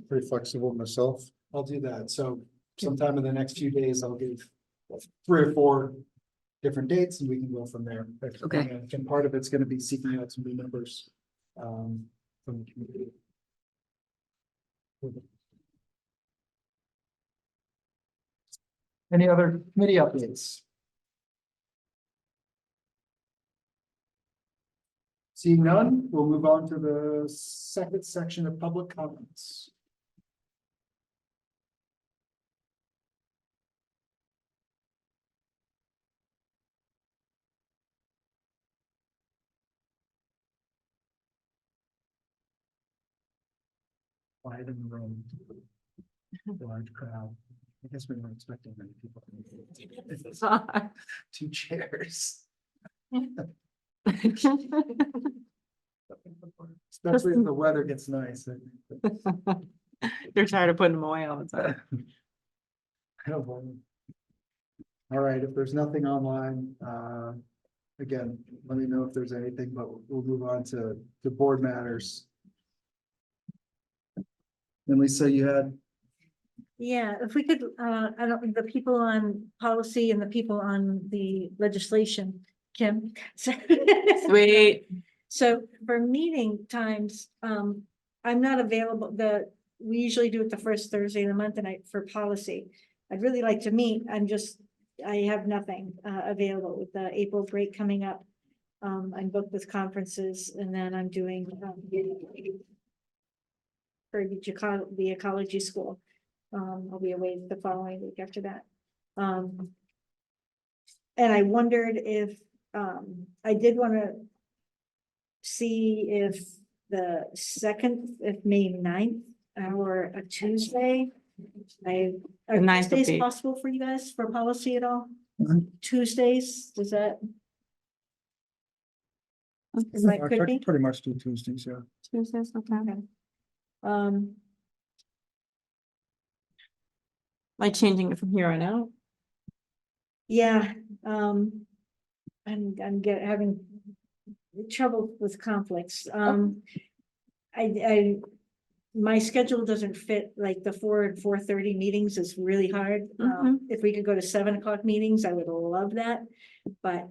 Pretty flexible myself. I'll do that. So sometime in the next few days, I'll give 3 or 4 different dates and we can go from there. Okay. And part of it's gonna be seeking out some new members from the community. Any other committee updates? Seeing none, we'll move on to the second section of public comments. Quiet in the room. Large crowd. I guess we weren't expecting many people. Two chairs. Especially if the weather gets nice. You're tired of putting them away all the time. I don't blame you. All right, if there's nothing online, again, let me know if there's anything, but we'll move on to board matters. And Lisa, you had, Yeah, if we could, I don't, the people on policy and the people on the legislation, Kim. Sweet. So for meeting times, I'm not available, we usually do it the first Thursday of the month and for policy. I'd really like to meet, I have nothing, available with the April break coming up. I'm booked with conferences and then I'm doing, for the ecology school. I'll be away the following week after that. And I wondered if, I did want to see if the second, if May 9th or a Tuesday. Are 9th would Tuesdays be- possible for you guys for policy at all? Mhm. Tuesdays, does that? Is that could be? Pretty much do Tuesdays, yeah. Tuesdays, okay. Okay. Um, Like changing it from here on out. yeah, I'm having trouble with conflicts. My schedule doesn't fit, like the 4 and 4:30 meetings is really hard. If we could go to 7 o'clock meetings, I would love that, but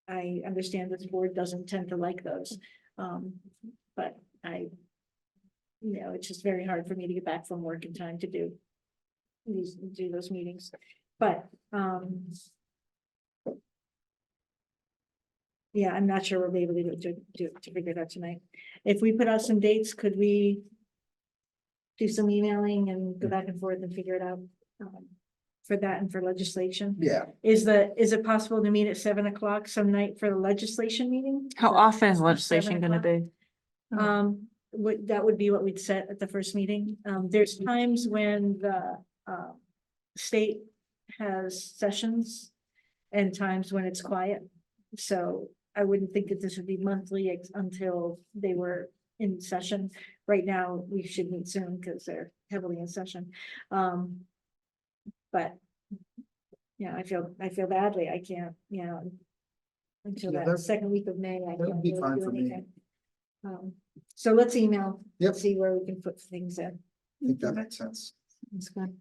I understand this board doesn't tend to like those. But it's just very hard for me to get back from work in time to do those meetings, but, yeah, I'm not sure we'll be able to figure it out tonight. If we put out some dates, could we do some emailing and go back and forth and figure it out, for that and for legislation? yeah, Is it possible to meet at 7 o'clock some night for the legislation meeting? How often is legislation 7 gonna be? That would be what we'd set at the first meeting. There's times when the state has sessions and times when it's quiet. So I wouldn't think that this would be monthly until they were in session. Right now, we should meet soon because they're heavily in session. But yeah, I feel badly. I can't, until Yeah, that second week of May. I that would can't be really fine do for me. anything. So let's email. Yep. See where we can put things in. I think that makes sense. That's good.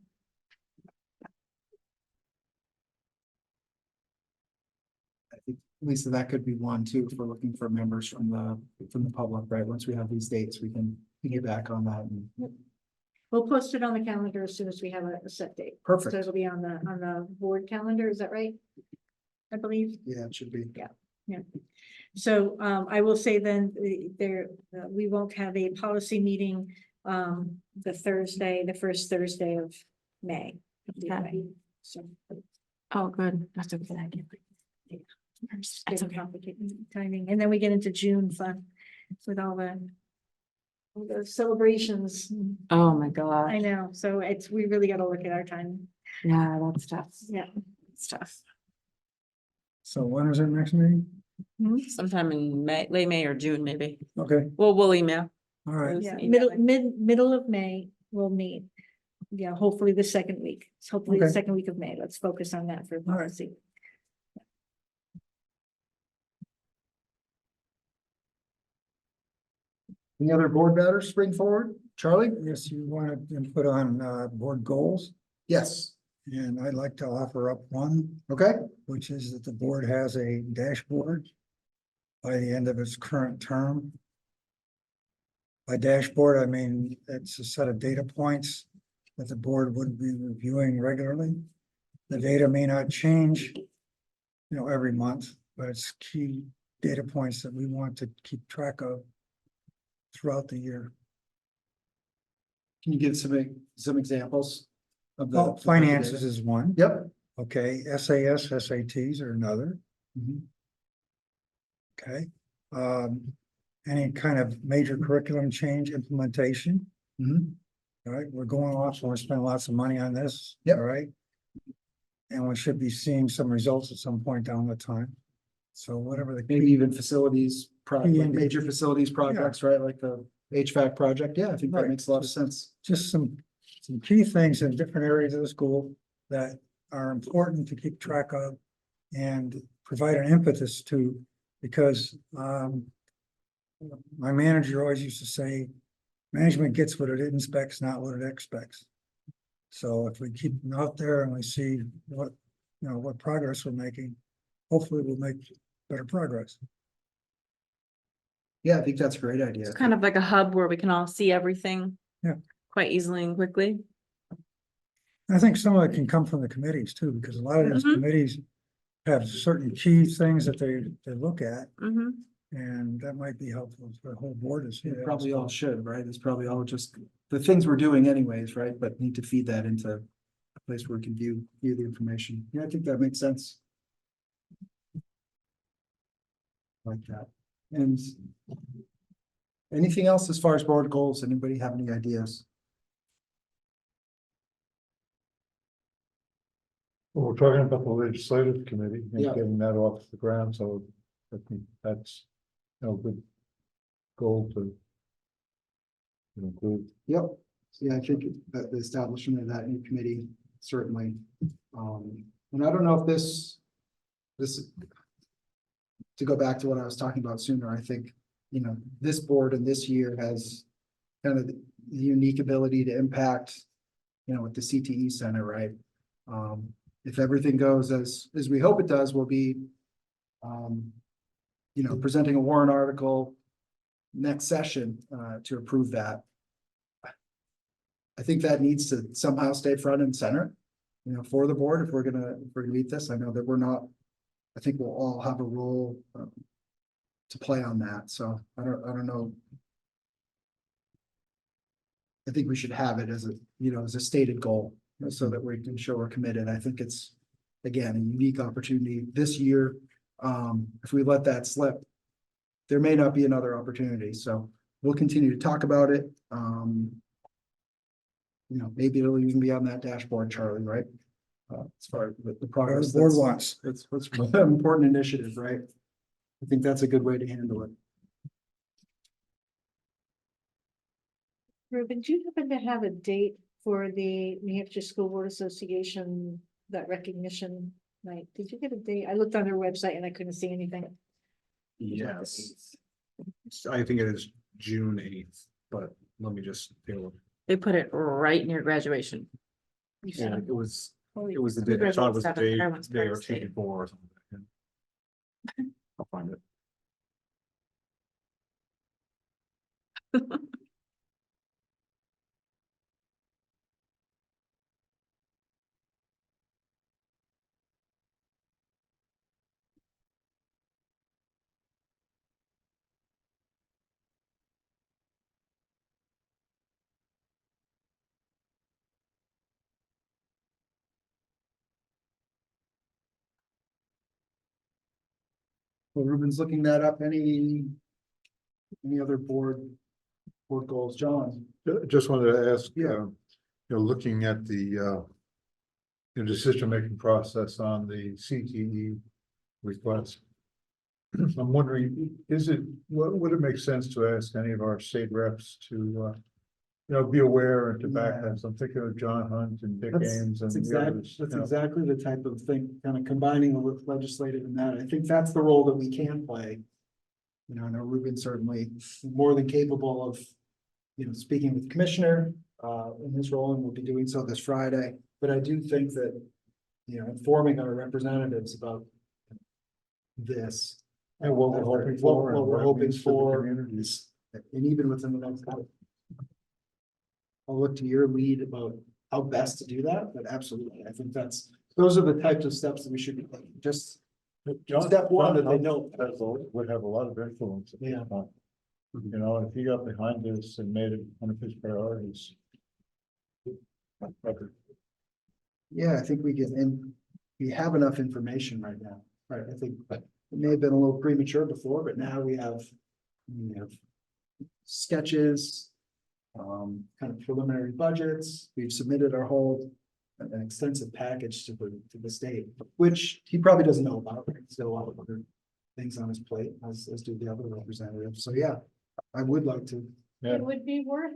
I think, Lisa, that could be one too, if we're looking for members from the public, right? Once we have these dates, we can get back on that and We'll post it on the calendar as soon as we have a set date. So perfect. it'll be on the board calendar, is that right? I believe. Yeah, it should be. So I will say then, we won't have a policy meeting the first Thursday of May. Okay. So Oh, good. That's a good idea. it's That's getting okay. complicated timing, and then we get into June fun with all the celebrations. Oh, my I God. know, so we really gotta look at our timing. Yeah, that's tough. Yeah. It's tough. So when is our next meeting? Sometime in May, late May or June, maybe. Okay, We'll email. all right. Yeah, Email middle of May, we'll meet. Yeah, hopefully the second week. Hopefully the Okay. second week of May. Let's focus on that for right. policy. Any other board matters spring forward? Charlie? Yes, you wanted input on board goals, Yes. and I'd like to offer up one, Okay, which is that the board has a dashboard by the end of its current term. By dashboard, I mean, it's a set of data points that the board would be reviewing regularly. The data may not change, every month, but it's key data points that we want to keep track of throughout the year. Can you give some examples of the? Well, finances is one. Yep. Okay, SAS, SATs are another, Mhm. okay? Any kind of major curriculum change implementation, Mhm. all right? We're going off, so we're spending lots of money on this, Yep. all right? And we should be seeing some results at some point down the time. So whatever the. Maybe even facilities, Yeah, major facilities projects, right? Like the HVAC project. Yeah, I think that Right. makes a lot of sense. Just some key things in different areas of the school that are important to keep track of and provide an impetus to, because, my manager always used to say, management gets what it inspects, not what it expects. So if we keep them out there and we see what, what progress we're making, hopefully we'll make better progress. Yeah, I think that's a great idea. It's kind of like a hub where we can all see everything. Yeah. Quite easily and quickly. I think some of it can come from the committees too, because a lot of these Mhm. committees have certain key things that they look at, Mm-hmm. and that might be helpful for the whole board to see. It that. probably all should, right? It's probably all just the things we're doing anyways, right? But need to feed that into a place where we can view the information. Yeah, I think that makes sense. Like that. And anything else as far as board goals? Anybody have any ideas? Well, we're talking about the legislative committee and Yeah. getting that off the ground, so I think that's, good goal to include. Yep. Yeah, I think that the establishment of that new committee certainly. And I don't know if this. To go back to what I was talking about sooner, I think, this board and this year has kind of the unique ability to impact, with the CTE center, right? If everything goes as we hope it does, we'll be, presenting a warrant article next session, to approve that. I think that needs to somehow stay front and center, for the board if we're gonna meet this. I know that we're not, I think we'll all have a role to play on that. So I don't know. I think we should have it as a stated goal, so that we can show we're committed. I think it's, again, a unique opportunity this year. If we let that slip, there may not be another opportunity. So we'll continue to talk about it. Maybe it'll even be on that dashboard, Charlie, right? As far as the Whatever progress. the board that's- wants. It's an important initiative, right? I think that's a good way to handle it. Ruben, do you happen to have a date for the New Hampshire School Board Association, that recognition night? Did you get a date? I looked on their website and I couldn't see anything. Yes. I think it is June 8th, but let me just take a look. They put it right near graduation. You Yeah, said, it was holy- the We day, I thought it was the graduate 7th, day, everyone's day or birthday. two before or something. Yeah. I'll find it. Well, Ruben's looking that up. Any other board goals, John? Just wanted to ask, Yeah. looking at the decision-making process on the CTE request. I'm wondering, would it make sense to ask any of our state reps to, be aware and to back Yeah. us? I'm thinking of John Hunt and Dick Ames and That's the others. exactly the type of thing, kind of combining the legislative and that. I think that's the role that we can play. I know Ruben's certainly more than capable of, speaking with the commissioner, in his role, and we'll be doing so this Friday. But I do think that, informing our representatives about this. And what we're hoping for. What we're and hoping it means to the for, community. and even within the next. I'll look to your lead about how best to do that, but absolutely, I think those are the types of steps that we should be taking, just Step one, that they know. Would have a lot of influence. At this Yeah. point. You know, if he got behind this and made it one of his priorities. Yeah, I think we can, and we have enough information right now, right? I think it may have been a little premature before, but now we have sketches, kind of preliminary budgets. We've submitted our whole an extensive package to the state, which he probably doesn't know about. He's got a lot of other things on his plate, as do the other representatives. So yeah, I would like to. Yeah. It would be worth.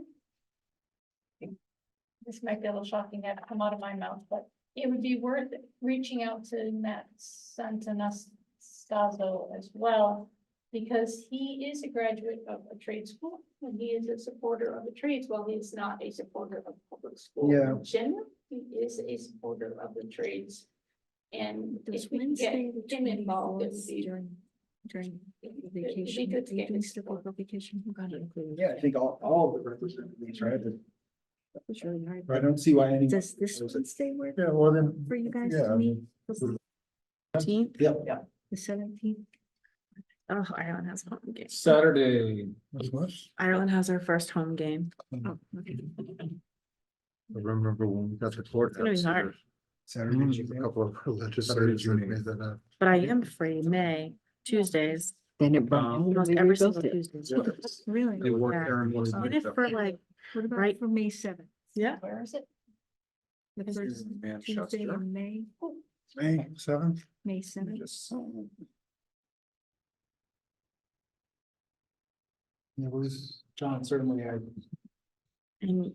This might be a little shocking to come out of my mouth, but it would be worth reaching out to Matt Santonastazo as well. Because he is a graduate of a trade school and he is a supporter of the trades, while he is not a supporter of public school. Yeah. In general, he is a supporter of the trades. And Does if we can get Wednesday the him involved, it 24th would be during it'd be vacation, good to are you get doing his stuff support. over vacation? Who got it included? Yeah, I think all of the representatives, right? It's really hard. I don't see why any. Does this Wednesday work Yeah, well then. for you guys Yeah, to I meet? mean, The 17th, Yeah, the 17th? Oh, Ireland has a home game. Saturday, Ireland has their first home game. Oh, okay. I remember when we got the court. It's gonna be hard. Saturday. A couple of legislators that made that up. But I am free May, Tuesdays, Then it almost every single Tuesday. Really? they work Yeah. there and really Even like if for like, What about Right. for May 7th? yeah, Where is it? The the first Tuesday Manchester. in May, May 7th? May 7th? Just It was, John, certainly I. and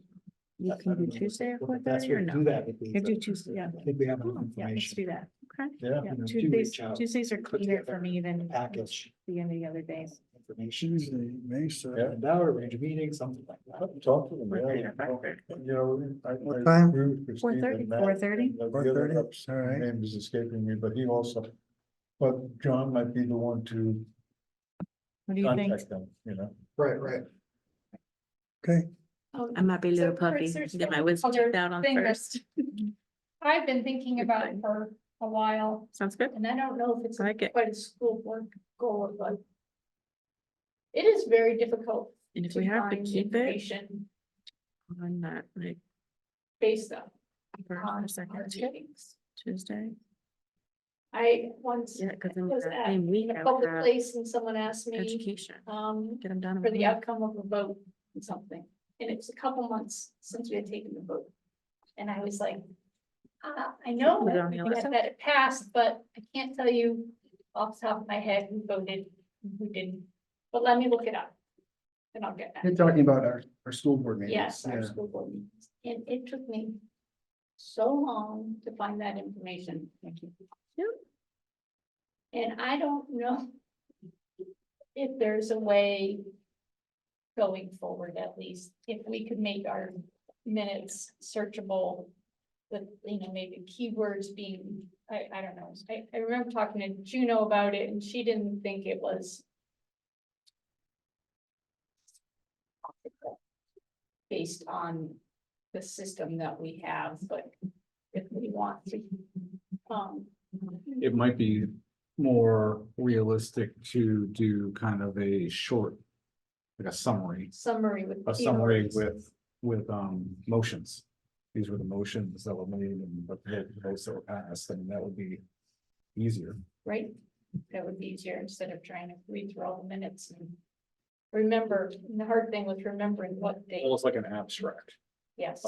you can do Tuesday or Well, 4:30 that's or what no? do that. because Could do Tuesday, yeah. I think we have enough Yeah, let's information. do that. Okay. Yeah. Yeah, You know, to Tuesdays, reach out, Tuesdays are put cleaner together for me than a package, the end of the other days. information, May and out, arrange a meeting, something like that. Talk to them, We're yeah. there. You know, I. What time? agree with Christine 4:30, and Matt, 4:30? and the other 4:30, reps, all right. Name is escaping me, but he also, but John might be the one to What do you think? contact them, you know? Right. Okay, I might be a little So, Chris, puppy, there's get my one wisdom other teeth out on thing that first. I've been thinking You're about fine. for a while, Sounds good. and I don't know if it's I like it. quite a school board goal, but it is very difficult And if to we have to find keep it information on that, like, based on first our or second meetings. Tuesday, I once yeah, because then was that at same week a I would public have place and someone asked me, education, get them done. in for one the week. outcome of a vote and something. And it's a couple months since we had taken the vote. And I was like, I know Put it on the that list. that it passed, but I can't tell you off the top of my head who voted, and who didn't. But let me look it up. And I'll get You're that. talking about our school board meetings. Yes, our Yeah. school board meetings. And it took me so long to find that information. Thank you. And I don't know if there's a way going forward, at least, if we could make our minutes searchable with, maybe keywords being, I don't know. I remember talking to Juno about it and she didn't think it was based on the system that we have, but if we want to, it might be more realistic to do kind of a short, like a summary with. keywords. with motions. These were the motions that were made and the votes that were passed, and that would be easier. Right, that would be easier instead of trying to read through all the minutes and remember, and the hard thing was remembering what date, Almost like an abstract, yes,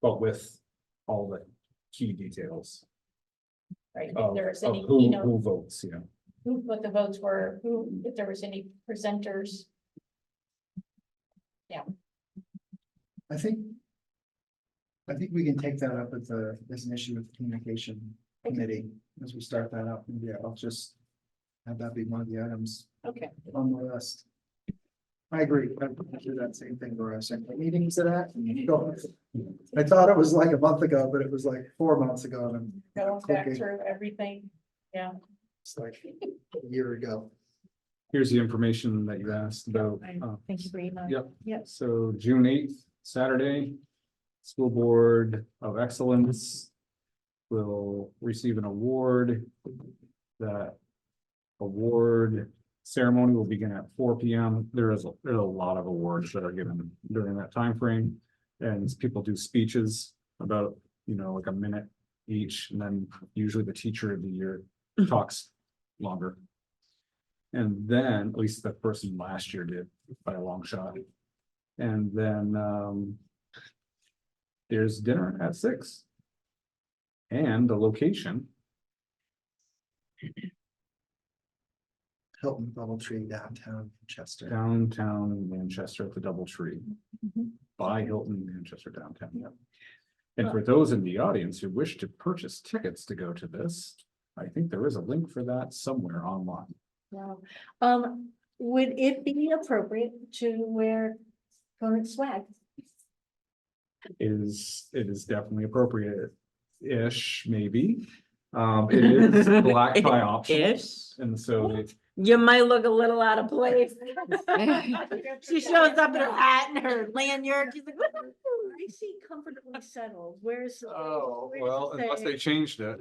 but with all the key details right, if of there was any, who votes, you know. what the votes were, if there was any presenters. I think we can take that up as an issue with the communication committee as we start that up. And yeah, I'll just have that be one of the items Okay, on the list. I agree. I do that same thing where I sent meetings to that. I thought it was like a month ago, but it was like 4 months ago and going back Okay. through everything, yeah. it's like a year ago. Here's the information that you asked about. Thank you very much. Yep. Yep. So June 8th, Saturday, School Board of Excellence will receive an award that award ceremony will begin at 4 p.m. There's a lot of awards that are given during that time frame. And people do speeches about, like a minute each, and then usually the teacher of the year talks longer. And then, at least the person last year did by a long shot. And then there's dinner at 6. And the location, Hilton Doubletree downtown Chester. downtown Manchester at the Doubletree. By Hilton Manchester downtown, yep. And for those in the audience who wish to purchase tickets to go to this, I think there is a link for that somewhere online. Wow. Would it be appropriate to wear current swag? It is definitely appropriate-ish, maybe. It is black tie optional, Ish. and so You might look a little out of place. She shows up in her hat and her lanyard. She's like, "Woo." I see comfortably settled. Where's? oh, where's well, the- unless they changed it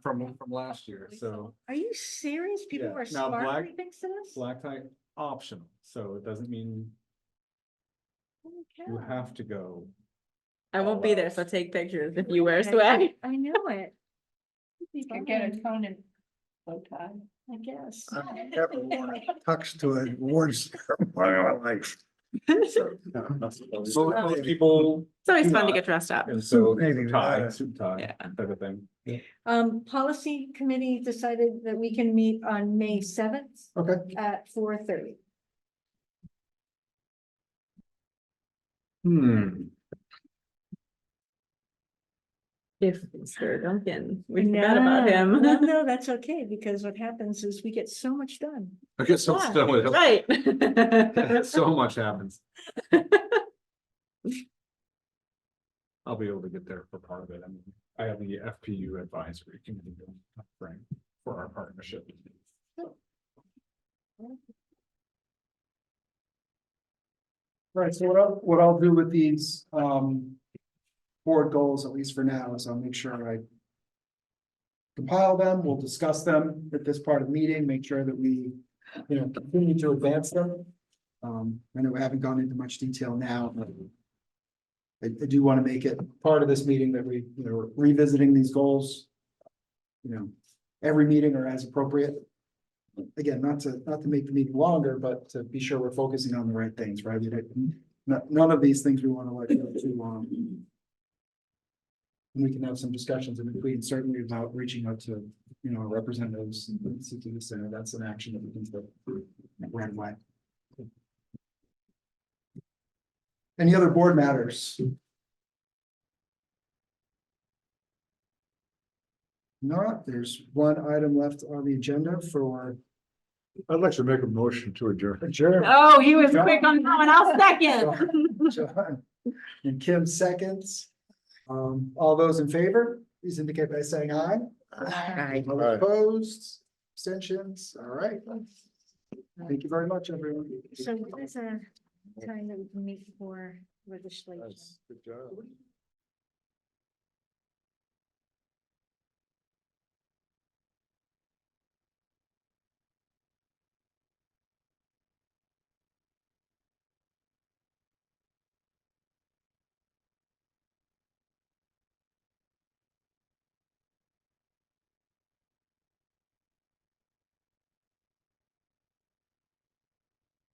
from last year, so Are you serious? People Yeah. are Now, smarter black- thanks to this? black tie optional, so it doesn't mean Holy you cow. have to go. I won't be there, so take pictures if you wear Okay. swag. I know it. Could get a Conan bow tie. I guess. Never worn tux to an awards ceremony in my life. So most people, It's always fun to get dressed up. and so Maybe tie, not. suit tie Yeah. type of thing. Policy committee decided that we can meet on May 7th Okay, at 4:30. If Mr. Duncan, we forgot about him. No, that's okay, because what happens is we get so much done. I get so Yeah, done with it. Right. So much happens. I'll be able to get there for part of it. I mean, I have the FPU advisory committee for our partnership. right, so what I'll do with these, board goals, at least for now, is I'll make sure I compile them, we'll discuss them at this part of the meeting, make sure that we, continue to advance them. I know we haven't gone into much detail now, but I do want to make it part of this meeting that we, we're revisiting these goals. Every meeting or as appropriate. Again, not to make the meeting longer, but to be sure we're focusing on the right things, right? None of these things we want to let go too long. And we can have some discussions in between, certainly about reaching out to, representatives in the city center. That's an action that we can take right away. Any other board matters? Not, there's one item left on the agenda for I'd like to make a motion to adjourn. adjournment. Oh, he was quick on that one. I'll second. John and Kim seconds. All those in favor, please indicate by saying aye. All Aye. opposed, abstentions, all right. Thank you very much, everyone. So what is a time that we can meet for registration? Good job.